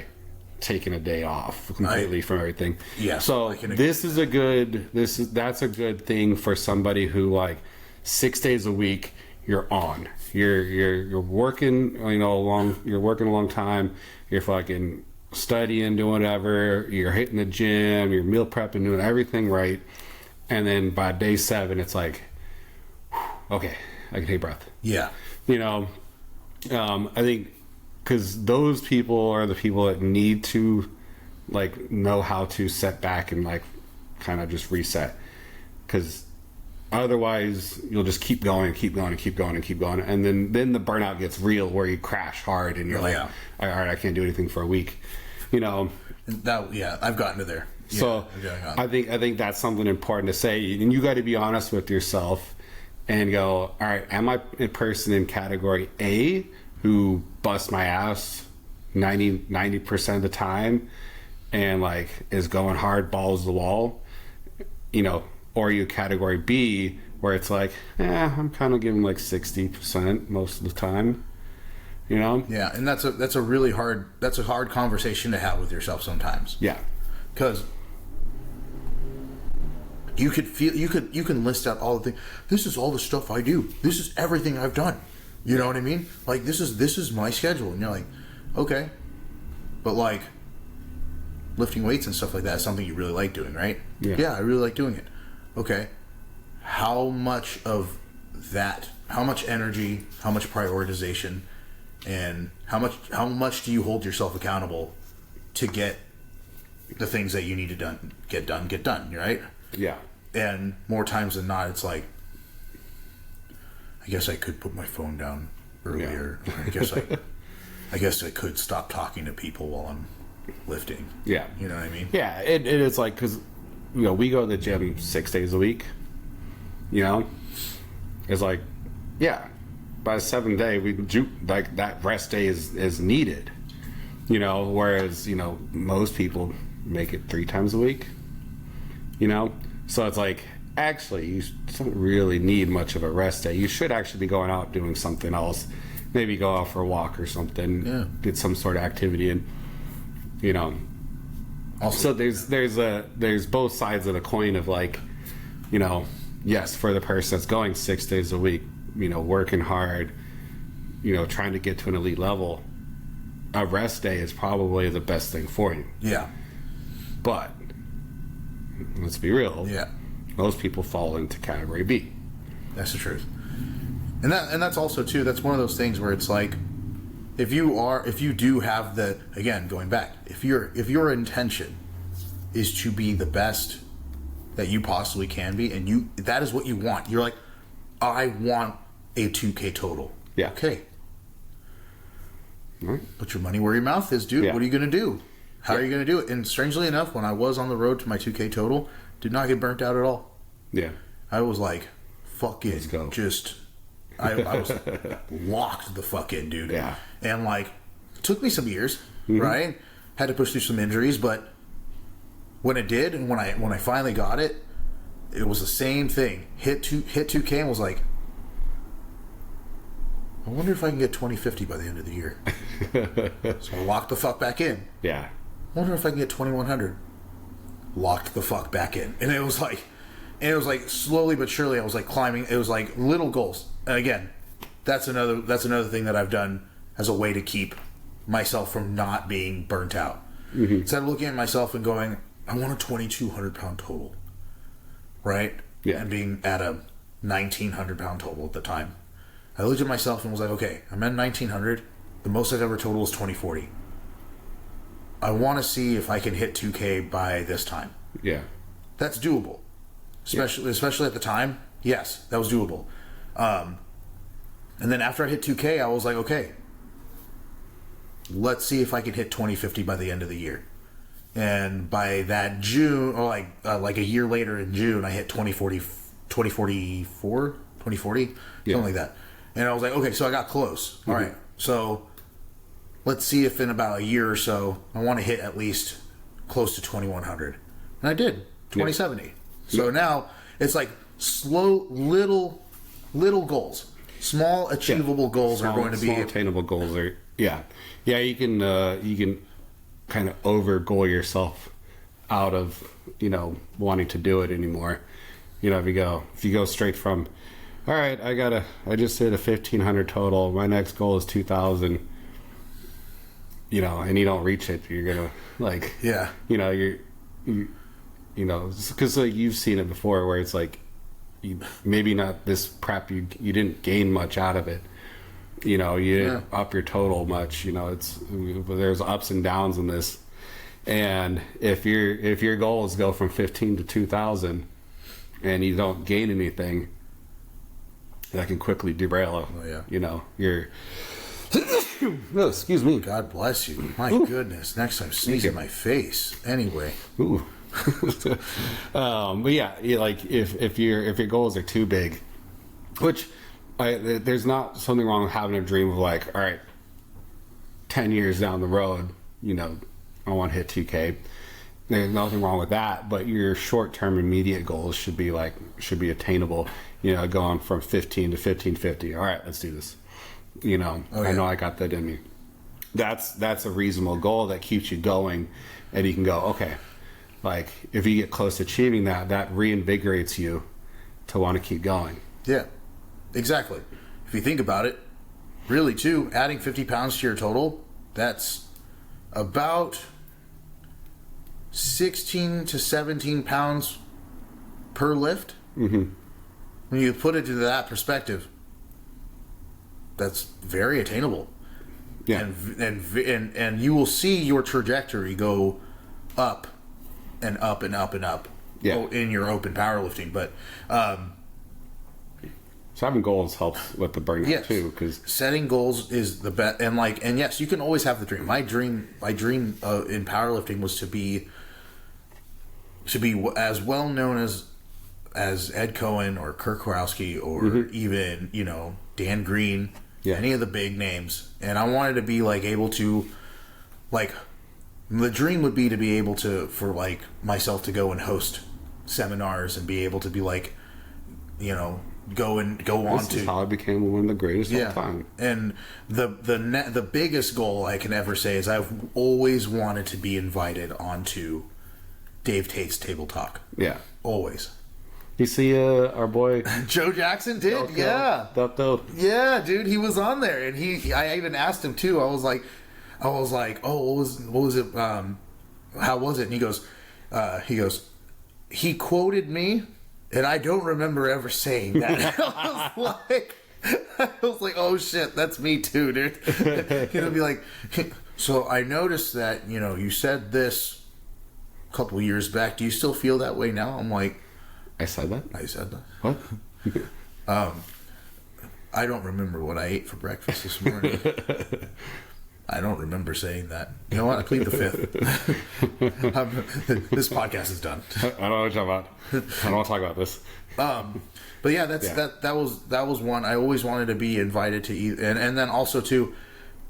taking a day off completely from everything. So that's a good thing for somebody who like 6 days a week you're on. You're working, you're working a long time. You're fucking studying, doing whatever. You're hitting the gym. You're meal prepping, doing everything right. And then by day 7, it's like, okay, I can take a breath. I think because those people are the people that need to like know how to set back and like kind of just reset, because otherwise you'll just keep going, and then the burnout gets real where you crash hard and you're all right, I can't do anything for a week, I've gotten to there. So I think that's something important to say, and you got to be honest with yourself and go, all right, am I a person in category A who busts my ass 90% of the time and like is going hard, balls to the wall, you know, or you category B where it's like, I'm kind of giving like 60% most of the time, you know? Yeah, and that's a really hard conversation to have with yourself sometimes. Yeah, because you can list out all the things. This is all the stuff I do. This is everything I've done. You know what I mean? Like this is my schedule, and you're like, okay, but like lifting weights and stuff like that is something you really like doing, right? Yeah, I really like doing it. Okay, how much of that? How much energy? How much prioritization? And how much do you hold yourself accountable to get the things that you need to get done, right? Yeah. And more times than not, it's like, I guess I could put my phone down earlier. Yeah. I guess I could stop talking to people while I'm lifting. Yeah. You know what I mean? Yeah, it is like, because, you know, we go to the gym 6 days a week, you know? It's like, yeah, by the seventh day, like that rest day is needed, you know? Whereas, you know, most people make it 3 times a week, you know? So it's like, actually, you don't really need much of a rest day. You should actually be going out doing something else. Maybe go out for a walk or something. Yeah. Get some sort of activity in, you know. Also, so there's both sides of the coin of like, you know, yes, for the person that's going 6 days a week, you know, working hard, you know, trying to get to an elite level, a rest day is probably the best thing for you. Yeah. But let's be real. Yeah. Most people fall into category B. That's the truth. And that's also too, that's one of those things where it's like, if you do have the, again, going back, if your intention is to be the best that you possibly can be, and that is what you want. You're like, I want a 2K total. Yeah. Okay. Right. Put your money where your mouth is, dude. Yeah. What are you going to do? How are you going to do it? And strangely enough, when I was on the road to my 2K total, did not get burnt out at all. Yeah. I was like, fuck it. Let's go. Just, I was locked the fuck in, dude. Yeah. And like, it took me some years, Mm-hmm. right? Had to push through some injuries, but when it did, and when I finally got it, it was the same thing. Hit 2K and was like, I wonder if I can get 2050 by the end of the year. So I locked the fuck back in. Yeah. I wonder if I can get 2100. Locked the fuck back in. And it was like slowly but surely I was like climbing. It was like little goals. And again, that's another thing that I've done as a way to keep myself from not being burnt out. Mm-hmm. Instead of looking at myself and going, I want a 2,200 pound total. Right? Yeah. And being at a 1,900 pound total at the time. I looked at myself and was like, okay, I'm at 1,900. The most I've ever totaled is 2040. I want to see if I can hit 2K by this time. Yeah. That's doable. Especially at the time. Yes, that was doable. And then after I hit 2K, I was like, okay, let's see if I can hit 2050 by the end of the year. And by that June, or like a year later in June, I hit 2040, something like that. And I was like, okay, so I got close. Mm-hmm. All right, so let's see if in about a year or so, I want to hit at least close to 2100. And I did, 2070. Yeah. So now it's like slow, little goals. Small, achievable goals are going to be... Small, attainable goals are... Yeah. Yeah, you can kind of over-goal yourself out of, you know, wanting to do it anymore. You know, if you go straight from, all right, I just hit a 1,500 total. My next goal is 2,000. You know, and you don't reach it, you're gonna like, yeah, you know, you know, because like you've seen it before, where it's like, maybe not this prep, you didn't gain much out of it. You know, you didn't up your total much. You know, there's ups and downs in this, and if your goal is to go from 15 to 2,000, and you don't gain anything, that can quickly derail it. Oh yeah, you know, you're. Oh, excuse me. God bless you. My goodness. Next time, sneeze in my face. Anyway. Ooh. But yeah, like if your goals are too big, which there's not something wrong with having a dream of like, all right, 10 years down the road, you know, I want to hit 2K. There's nothing wrong with that, but your short-term immediate goals should be attainable, you know, going from 15 to 1550. All right, let's do this. You know, I know I got that in me. That's a reasonable goal that keeps you going, and you can go, okay, like if you get close to achieving that, that reinvigorates you to want to keep going. Yeah, exactly. If you think about it, really too, adding 50 pounds to your total, that's about 16 to 17 pounds per lift. Mm-hmm. When you put it into that perspective, that's very attainable. Yeah. And you will see your trajectory go up and up and up and up. Yeah. In your open powerlifting. But so having goals helps with the burnout too, because setting goals is the best. And yes, you can always have the dream. My dream in powerlifting was to be as well known as Ed Cohen or Kirk Kowalski or even, you know, Dan Green, any of the big names. And I wanted to be like able to, like, the dream would be to be able to, for like myself to go and host seminars and be able to be like, you know, go on this to is how I became one of the greatest of all time. And the biggest goal I can ever say is I've always wanted to be invited onto Dave Tate's Table Talk. Yeah, always. You see, our boy Joe Jackson did, yeah, dude, he was on there, and I even asked him too. I was like, oh, what was it? How was it? And he goes, he quoted me. And I don't remember ever saying that. I was like, oh shit, that's me too, dude. He'll be like, so I noticed that, you know, you said this a couple years back. Do you still feel that way now? I'm like, I said that? I said that. What? I don't remember what I ate for breakfast this morning. I don't remember saying that. You know what? I plead the fifth. This podcast is done. I don't know what you're talking about. I don't want to talk about this. But yeah, that was one. I always wanted to be invited to eat, and then also too,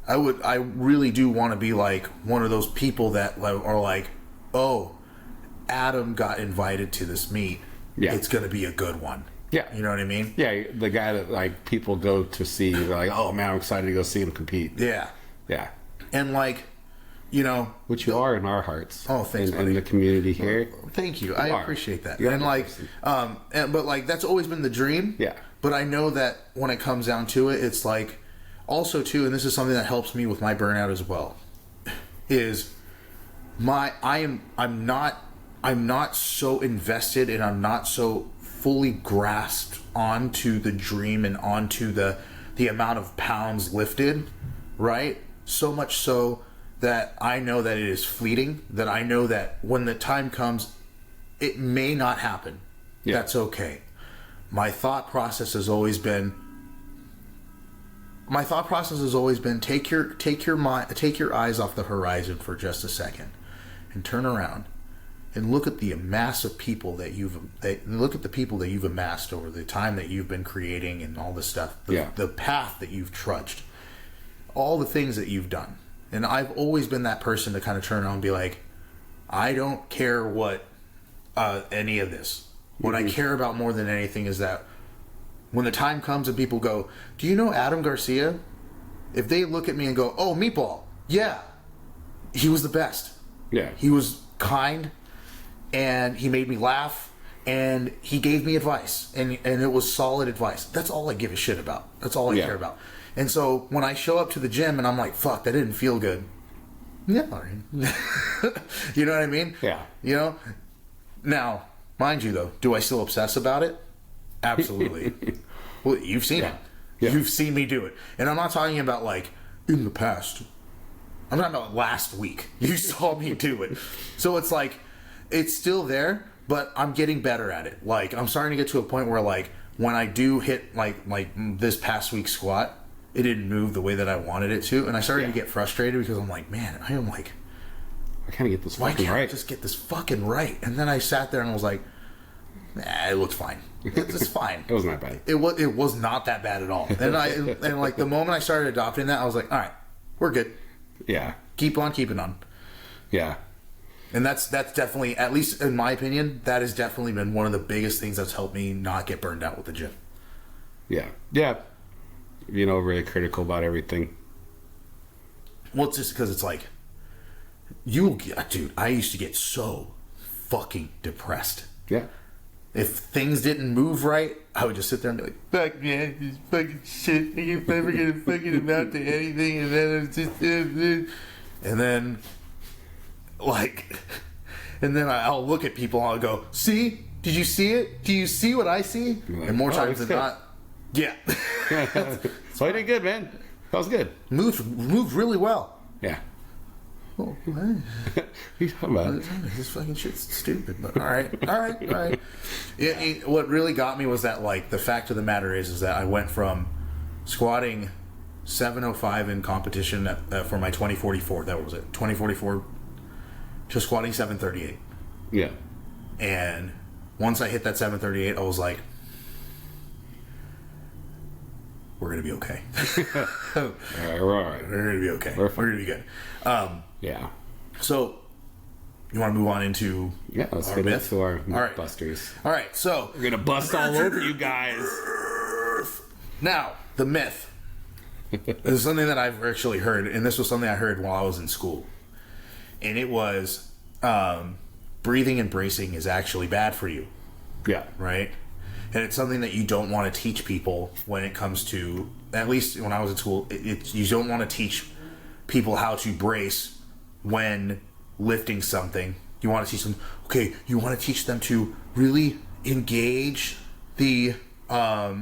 I really do want to be like one of those people that are like, oh, Adam got invited to this meet. Yeah, it's gonna be a good one. Yeah, you know what I mean. Yeah, the guy that like people go to see. They're like, oh man, I'm excited to go see him compete. Yeah. Yeah. And like, you know, which you are in our hearts. Oh, thanks, in the community here. Well, thank you. I appreciate that. You're and like, but like that's always been the dream. Yeah. But I know that when it comes down to it, it's like, also too, and this is something that helps me with my burnout as well, is I'm not so invested and I'm not so fully grasped onto the dream and onto the amount of pounds lifted. Right? So much so that I know that it is fleeting, that I know that when the time comes, it may not happen. Yeah. That's okay. My thought process has always been take your eyes off the horizon for just a second and turn around and look at the mass of people look at the people that you've amassed over the time that you've been creating and all this stuff. The path that you've trudged. All the things that you've done. And I've always been that person to kind of turn around and be like, I don't care what any of this. What I care about more than anything is that when the time comes and people go, do you know Adam Garcia? If they look at me and go, oh, Meatball, yeah, he was the best. Yeah. He was kind, and he made me laugh, and he gave me advice, and it was solid advice. That's all I give a shit about. That's all I care about. And so when I show up to the gym and I'm like, fuck, that didn't feel good. Yeah, all right. You know what I mean? Yeah. You know? Now, mind you though, do I still obsess about it? Absolutely. Well, you've seen it. Yeah. You've seen me do it. And I'm not talking about like in the past. I'm talking about last week. You saw me do it. So it's like, it's still there, but I'm getting better at it. Like, I'm starting to get to a point where like, when I do hit like this past week's squat, it didn't move the way that I wanted it to, and I started to get frustrated because I'm like, man, I am like, I can't get this fucking right. Why can't I just get this fucking right? And then I sat there and I was like, nah, it looks fine. It's fine. It wasn't that bad. It was not that bad at all. And like the moment I started adopting that, I was like, all right, we're good. Yeah. Keep on keeping on. Yeah. And that's definitely, at least in my opinion, that has definitely been one of the biggest things that's helped me not get burned out with the gym. Yeah. Yeah. You know, really critical about everything. Well, it's just because it's like, dude, I used to get so fucking depressed. Yeah. If things didn't move right, I would just sit there and be like, fuck, man, this fucking shit. I'm never going to fucking amount to anything. And then it's just, and then, like, and then I'll look at people and I'll go, see? Did you see it? Do you see what I see? Like, and more times than not, yeah. So I did good, man. That was good. Moved really well. Yeah. Oh, what are you talking about? This fucking shit's stupid, but all right. What really got me was that, like, the fact of the matter is that I went from squatting 705 in competition for my 2044. That was it, 2044, to squatting 738. Yeah. And once I hit that 738, I was like, we're gonna be okay. All right. We're gonna be okay. We're gonna be good. Yeah. So, you want to move on into let's our get myth? into our right. busters. All right, so We're gonna bust all over you guys. Now, the myth. This is something that I've actually heard, and this was something I heard while I was in school. And it was breathing and bracing is actually bad for you. Yeah. Right? And it's something that you don't want to teach people when it comes to, at least when I was in school, you don't want to teach people how to brace when lifting something. You want to teach them, you want to teach them to really engage the, the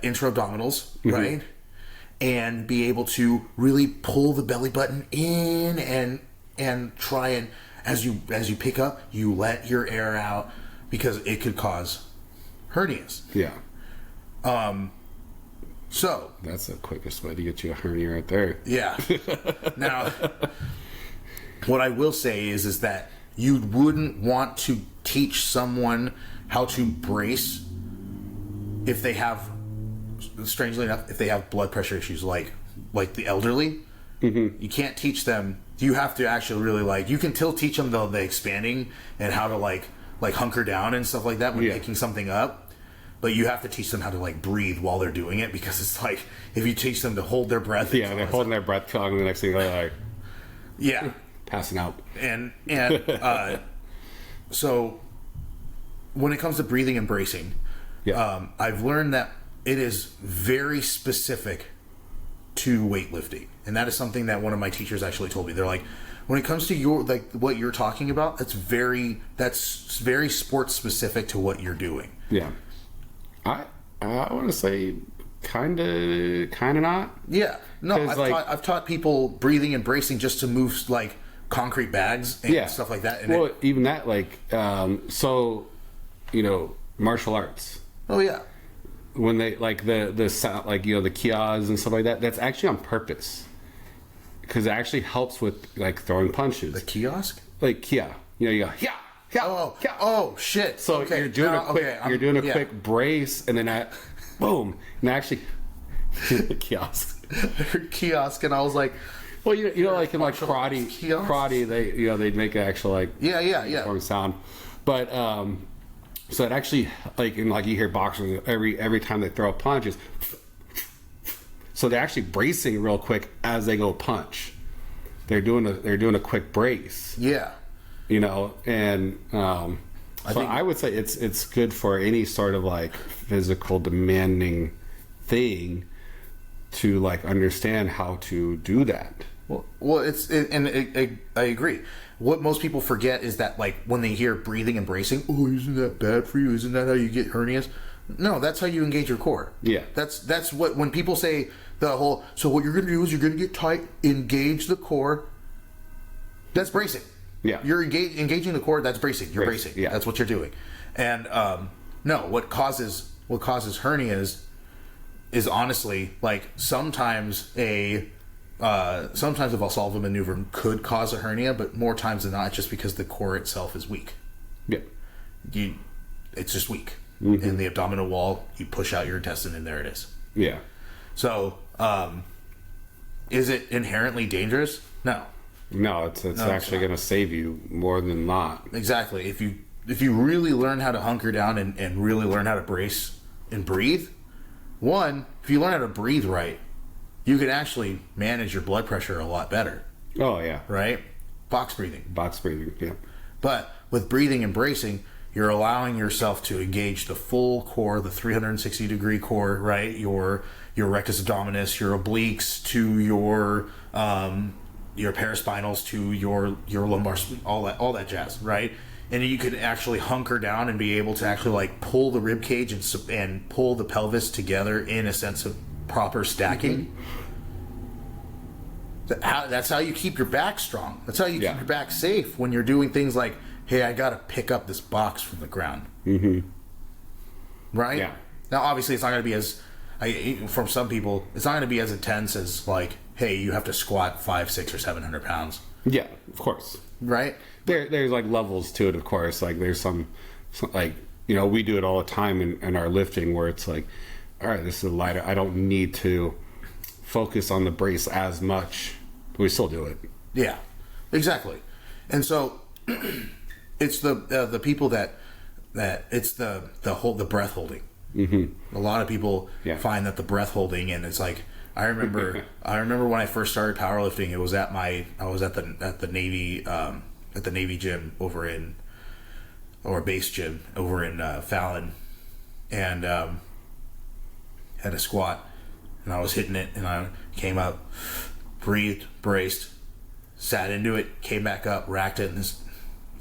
intra-abdominals, right? And be able to really pull the belly button in and try and, as you pick up, you let your air out, because it could cause hernias. Yeah. So that's the quickest way to get you a hernia right there. Yeah. Now, what I will say is that you wouldn't want to teach someone how to brace if they have, strangely enough, if they have blood pressure issues, like the elderly. You can't teach them. You have to actually really, you can still teach them the expanding and how to like hunker down and stuff like that when making something up. But you have to teach them how to breathe while they're doing it, because it's like, if you teach them to hold their breath, they're holding their breath, telling the next thing passing out. And so when it comes to breathing and bracing, I've learned that it is very specific to weightlifting, and that is something that one of my teachers actually told me. They're like, when it comes to your what you're talking about, that's very sports specific to what you're doing. Yeah. I want to say kind of not. Yeah. No, I've taught people breathing and bracing just to move concrete bags and stuff like that. And even that, martial arts. Oh yeah. When they the sound, the kiosks and stuff like that, that's actually on purpose, because it actually helps with throwing punches. The kiosk? Kia. You go Oh shit! So you're doing a quick brace, and then boom, and actually kiosk. Kiosk, and I was like, well, in karate, they make an actual sound, but so it actually you hear boxers every time they throw a punch is, so they're actually bracing real quick as they go punch. They're doing a quick brace. Yeah. And I would say it's good for any sort of physical demanding thing to understand how to do that. Well, I agree. What most people forget is that when they hear breathing and bracing, isn't that bad for you? Isn't that how you get hernias? No, that's how you engage your core. Yeah. That's what, when people say so what you're going to do is you're going to get tight, engage the core. That's bracing. Yeah. You're engaging the core, that's bracing. You're bracing. Yeah. That's what you're doing. And no, what causes hernias is honestly sometimes a Valsalva maneuver could cause a hernia, but more times than not, it's just because the core itself is weak. Yeah. It's just weak. Mm-hmm. In the abdominal wall, you push out your intestine, and there it is. Yeah. So Is it inherently dangerous? No. No, it's actually going to save you more than not. Exactly. If you really learn how to hunker down and really learn how to brace and breathe, if you learn how to breathe right, you can actually manage your blood pressure a lot better. Oh, yeah. Right? Box breathing, yeah. But with breathing and bracing, you're allowing yourself to engage the full core, the 360-degree core, right? Your rectus abdominis, your obliques, to your paraspinals, to your lumbar, all that jazz, right? And you could actually hunker down and be able to actually like pull the rib cage and pull the pelvis together in a sense of proper stacking. That's how you keep your back strong. That's how you keep your back safe when you're doing things like, hey, I got to pick up this box from the ground. Right? Yeah. Now, obviously, it's not going to be from some people, it's not going to be as intense as like, hey, you have to squat 500, 600, or 700 pounds. Yeah, of course. Right? There's like levels to it, of course. Like there's some like, you know, we do it all the time in our lifting where it's like, all right, this is lighter. I don't need to focus on the brace as much. But we still do it. Yeah, exactly. And so it's the people that it's the breath holding. A lot of people find that the breath holding, and it's like, I remember when I first started powerlifting, it was at the Navy gym base gym over in Fallon, and had a squat, and I was hitting it, and I came up, breathed, braced, sat into it, came back up, racked it, and this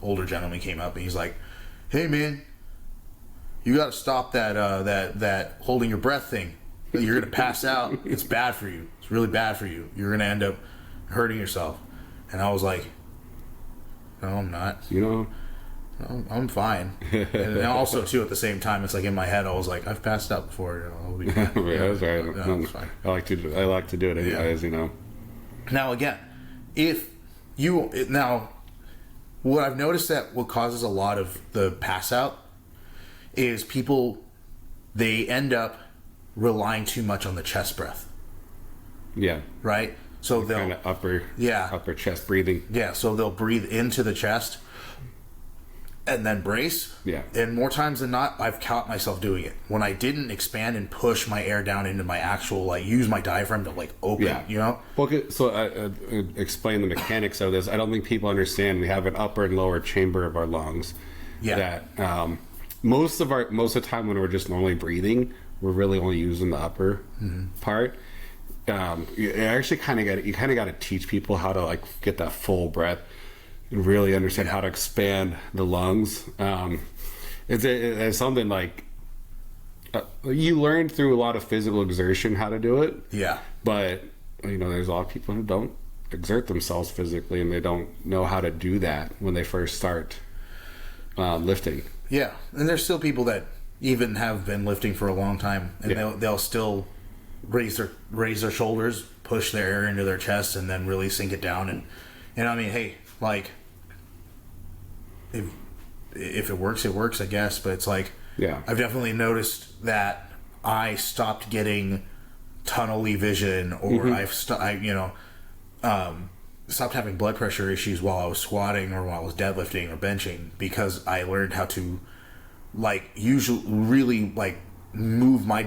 older gentleman came up, and he's like, "Hey man, you got to stop that holding your breath thing. You're gonna pass out. It's bad for you. It's really bad for you. You're gonna end up hurting yourself." And I was like, "No, I'm not. You know, I'm fine." And also too, at the same time, it's like in my head, I was like, "I've passed out before. I'll be fine." Yeah, that's right. No, it's fine. I like to do it anyways. You know. Now again, what I've noticed that what causes a lot of the pass out is they end up relying too much on the chest breath. Yeah. Right? So they'll kind of upper chest breathing. Yeah, so they'll breathe into the chest and then brace. Yeah. And more times than not, I've caught myself doing it. When I didn't expand and push my air down into my actual, like, use my diaphragm to, like, open, you know? Well, so explain the mechanics of this. I don't think people understand. We have an upper and lower chamber of our lungs. Yeah. That most of the time when we're just normally breathing, we're really only using the upper part. You actually kind of got to teach people how to like get that full breath and really understand how to expand the lungs. It's something like you learn through a lot of physical exertion how to do it. Yeah. But you know, there's a lot of people who don't exert themselves physically, and they don't know how to do that when they first start lifting. Yeah, and there's still people that even have been lifting for a long time, and they'll still raise their shoulders, push their air into their chest, and then really sink it down. And I mean, hey, like if it works, it works, I guess. But it's like, I've definitely noticed that I stopped getting tunnel-y vision, or stopped having blood pressure issues while I was squatting or while I was deadlifting or benching, because I learned how to move my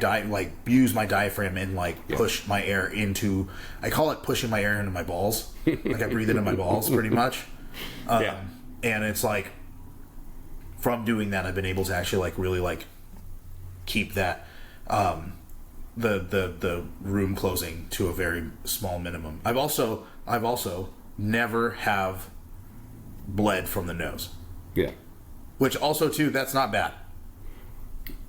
use my diaphragm and push my air into, I call it pushing my air into my balls. Like I breathe into my balls pretty much. And it's like, from doing that, I've been able to actually really keep that the room closing to a very small minimum. I've also never have bled from the nose. Yeah. Which also too, that's not bad.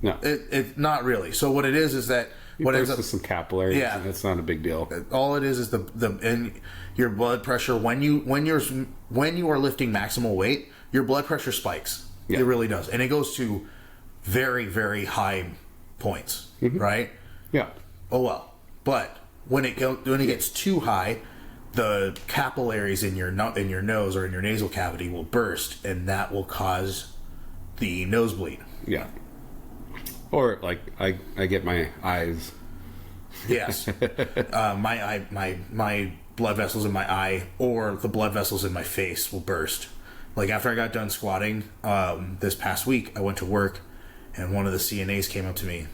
No. It not really. So what it is that what ends up some capillaries. Yeah. That's not a big deal. All it is and your blood pressure when you are lifting maximal weight, your blood pressure spikes. Yeah. It really does. And it goes to very, very high points, right? Yeah. Oh well. But when it gets too high, the capillaries in your nose or in your nasal cavity will burst, and that will cause the nosebleed. Yeah. Or I get my eyes Yes. My blood vessels in my eye or the blood vessels in my face will burst. Like after I got done squatting this past week, I went to work, and one of the CNAs came up to me.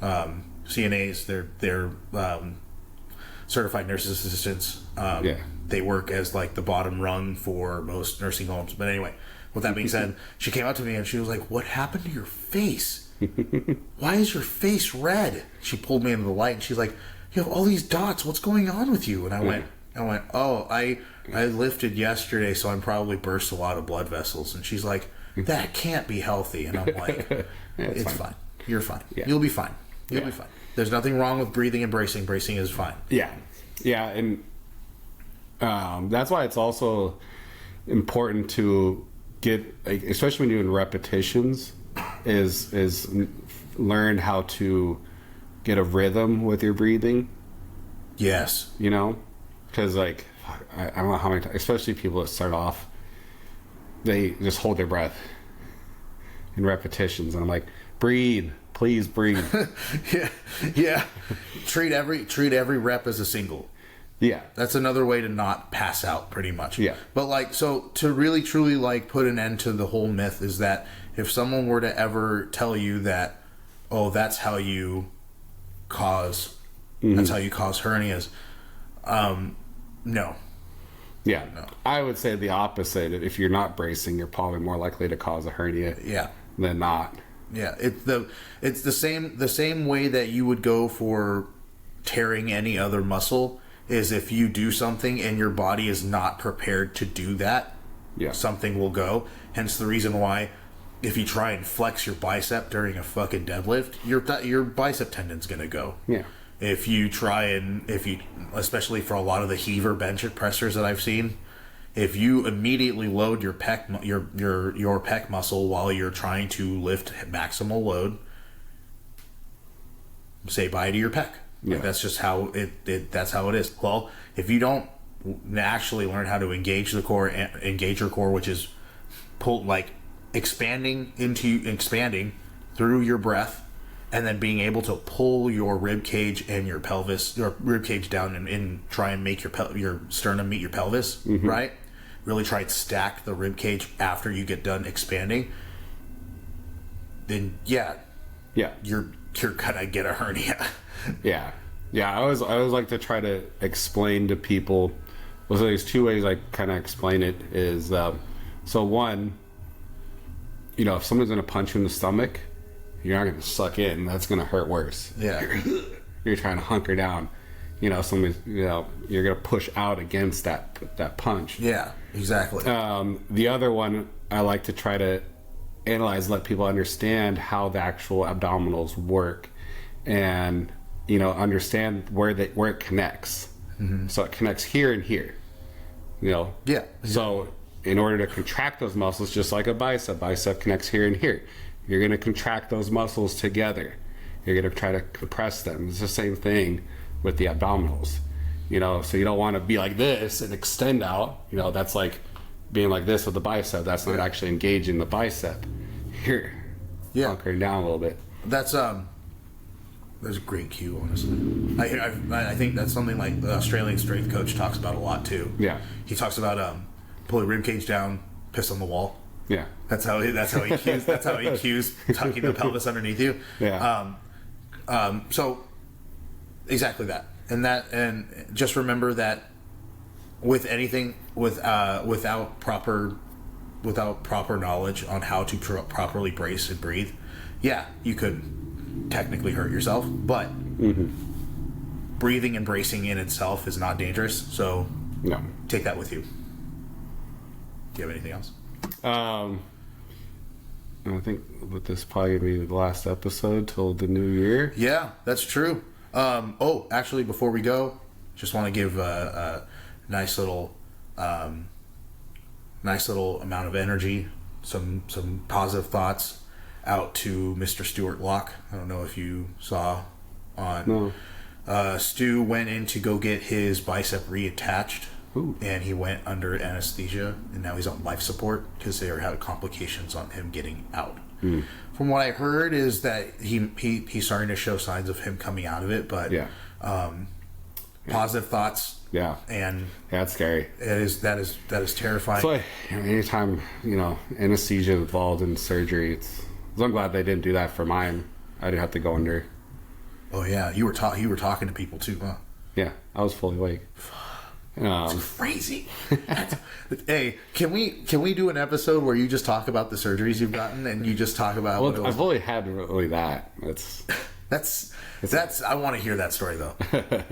CNAs, they're certified nurses assistants. They work as like the bottom rung for most nursing homes. But anyway, with that being said, she came up to me and she was like, "What happened to your face? Why is your face red?" She pulled me into the light and she's like, "You have all these dots. What's going on with you?" And I went, "Oh, I lifted yesterday, so I'm probably burst a lot of blood vessels." And she's like, "That can't be healthy." And I'm like, "It's fine. You're fine. Yeah. You'll be fine. You'll be fine. There's nothing wrong with breathing and bracing. Bracing is fine." Yeah. And that's why it's also important to get, like, especially when you're doing repetitions, is learn how to get a rhythm with your breathing. Yes. You know, because like I don't know how many times, especially people that start off, they just hold their breath in repetitions, and I'm like, breathe, please breathe. yeah. Treat every rep as a single. Yeah, that's another way to not pass out, pretty much. Yeah, but like, so to really truly like put an end to the whole myth is that if someone were to ever tell you that, oh, that's how you cause hernias, no. Yeah, no. I would say the opposite. If you're not bracing, you're probably more likely to cause a hernia. Yeah, than not. Yeah, it's the same way that you would go for tearing any other muscle. Is if you do something and your body is not prepared to do that, something will go. Hence the reason why if you try and flex your bicep during a fucking deadlift, your bicep tendon's gonna go. Yeah. If you especially for a lot of the heaver bench pressers that I've seen, if you immediately load your pec your pec muscle while you're trying to lift maximal load, say bye to your pec. Like, that's just how that's how it is. Well, if you don't actually learn how to engage your core, which is expanding through your breath, and then being able to pull your rib cage and your rib cage down and try and make your sternum meet your pelvis, right? Really try and stack the rib cage after you get done expanding. Then you're gonna get a hernia. Yeah. I always like to try to explain to people. Well, so there's two ways I kind of explain it. Is so one, if someone's gonna punch you in the stomach, you're not gonna suck in. That's gonna hurt worse. Yeah. You're trying to hunker down. Somebody's, you're gonna push out against that punch. Yeah, exactly. The other one, I like to try to analyze, let people understand how the actual abdominals work, and understand where it connects. So it connects here and here. Yeah. So in order to contract those muscles, just like a bicep connects here and here. You're going to contract those muscles together. You're going to try to compress them. It's the same thing with the abdominals. So you don't want to be like this and extend out. That's like being like this with the bicep. That's not actually engaging the bicep. Here. Yeah. Hunkering down a little bit. That's there's a great cue, honestly. I think that's something like the Australian strength coach talks about a lot too. Yeah. He talks about pull your rib cage down, piss on the wall. Yeah. That's how he cues tucking the pelvis underneath you. Yeah. So exactly that. And just remember that with anything without proper knowledge on how to properly brace and breathe, you could technically hurt yourself, but breathing and bracing in itself is not dangerous, so take that with you. Do you have anything else? I think with this probably gonna be the last episode till the new year. Yeah, that's true. Actually, before we go, just want to give a nice little amount of energy, some positive thoughts out to Mr. Stuart Locke. I don't know if you saw on. No. Stu went in to go get his bicep reattached. Ooh. And he went under anesthesia, and now he's on life support because they are having complications on him getting out. From what I heard is that he's starting to show signs of him coming out of it, but positive thoughts. Yeah. And that's scary. That is terrifying. So anytime, anesthesia involved in surgery, so I'm glad they didn't do that for mine. I didn't have to go under. Oh yeah, you were talking to people too, huh? Yeah, I was fully awake. It's crazy. Hey, can we do an episode where you just talk about the surgeries you've gotten and you just talk about? Well, I've only had really that. That's. I want to hear that story though.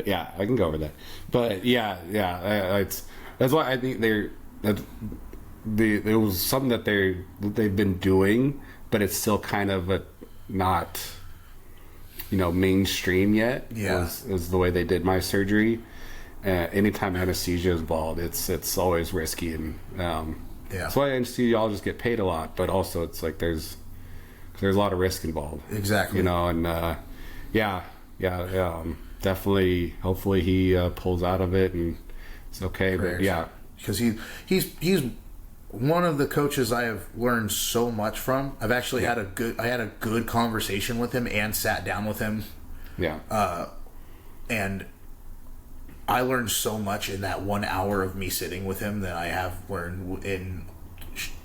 Yeah, I can go over that. But yeah, that's why I think it was something that they've been doing, but it's still kind of not mainstream yet. Yeah, is the way they did my surgery. Anytime anesthesia is involved, it's always risky, and that's why anesthesiologists get paid a lot. But also, it's like there's a lot of risk involved. Exactly. And definitely. Hopefully, he pulls out of it and it's okay. Prayers. But yeah, because he's one of the coaches I have learned so much from. I've actually had a good conversation with him and sat down with him. Yeah. And I learned so much in that 1 hour of me sitting with him that I have learned in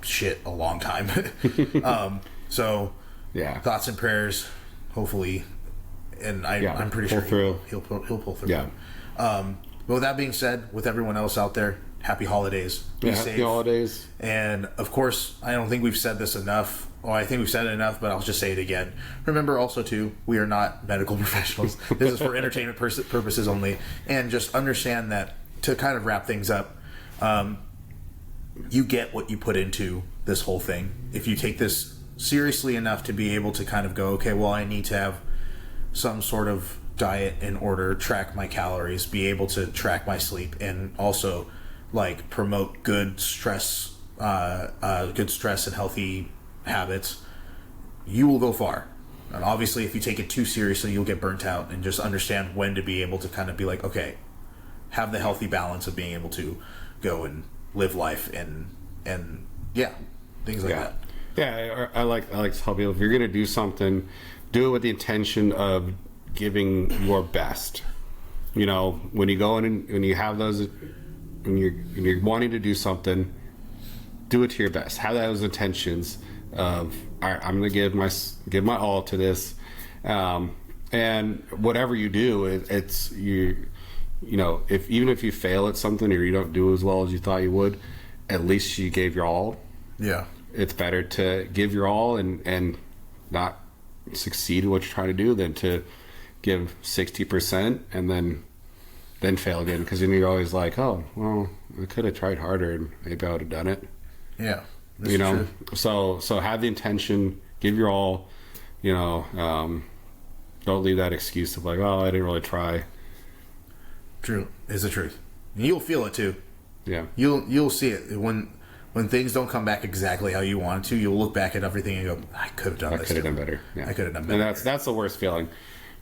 shit a long time. So yeah, thoughts and prayers, hopefully, and I'm pretty sure he'll pull through. Yeah. But with that being said, with everyone else out there, happy holidays. Be safe. Happy holidays. And of course, I don't think we've said this enough. Well, I think we've said it enough, but I'll just say it again. Remember also, too, we are not medical professionals. This is for entertainment purposes only. And just understand that, to kind of wrap things up, you get what you put into this whole thing. If you take this seriously enough to be able to kind of go, okay, well, I need to have some sort of diet in order, track my calories, be able to track my sleep, and also, promote good stress and healthy habits, you will go far. And obviously, if you take it too seriously, you'll get burnt out. And just understand when to be able to kind of be like, okay, have the healthy balance of being able to go and live life and things like that. Yeah, I like to tell people, if you're going to do something, do it with the intention of giving your best. When you go in and when you have those, when you're wanting to do something, do it to your best. Have those intentions of, all right, I'm going to give my all to this, and whatever you do, it's even if you fail at something or you don't do as well as you thought you would, at least you gave your all. Yeah, it's better to give your all and not succeed at what you're trying to do than to give 60% and then fail again, because then you're always like, oh well, I could have tried harder and maybe I would have done it. Yeah. True. So have the intention, give your all, don't leave that excuse of like, oh, I didn't really try. True. It's the truth. And you'll feel it too. Yeah. You'll see it when things don't come back exactly how you want to. You'll look back at everything and go, I could have done this. I could have done better. Yeah. I could have done better. And that's the worst feeling.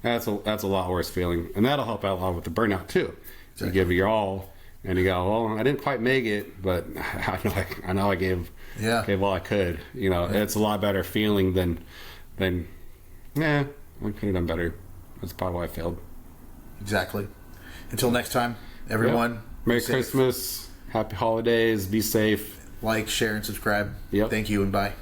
That's a lot worse feeling. And that'll help out a lot with the burnout too. Exactly. You give it your all and you go, well, I didn't quite make it, but I know I gave all I could. It's a lot better feeling than I could have done better. That's probably why I failed. Exactly. Until next time, everyone. Merry Christmas. Happy holidays. Be safe. Like, share, and subscribe. Yep. Thank you, and bye.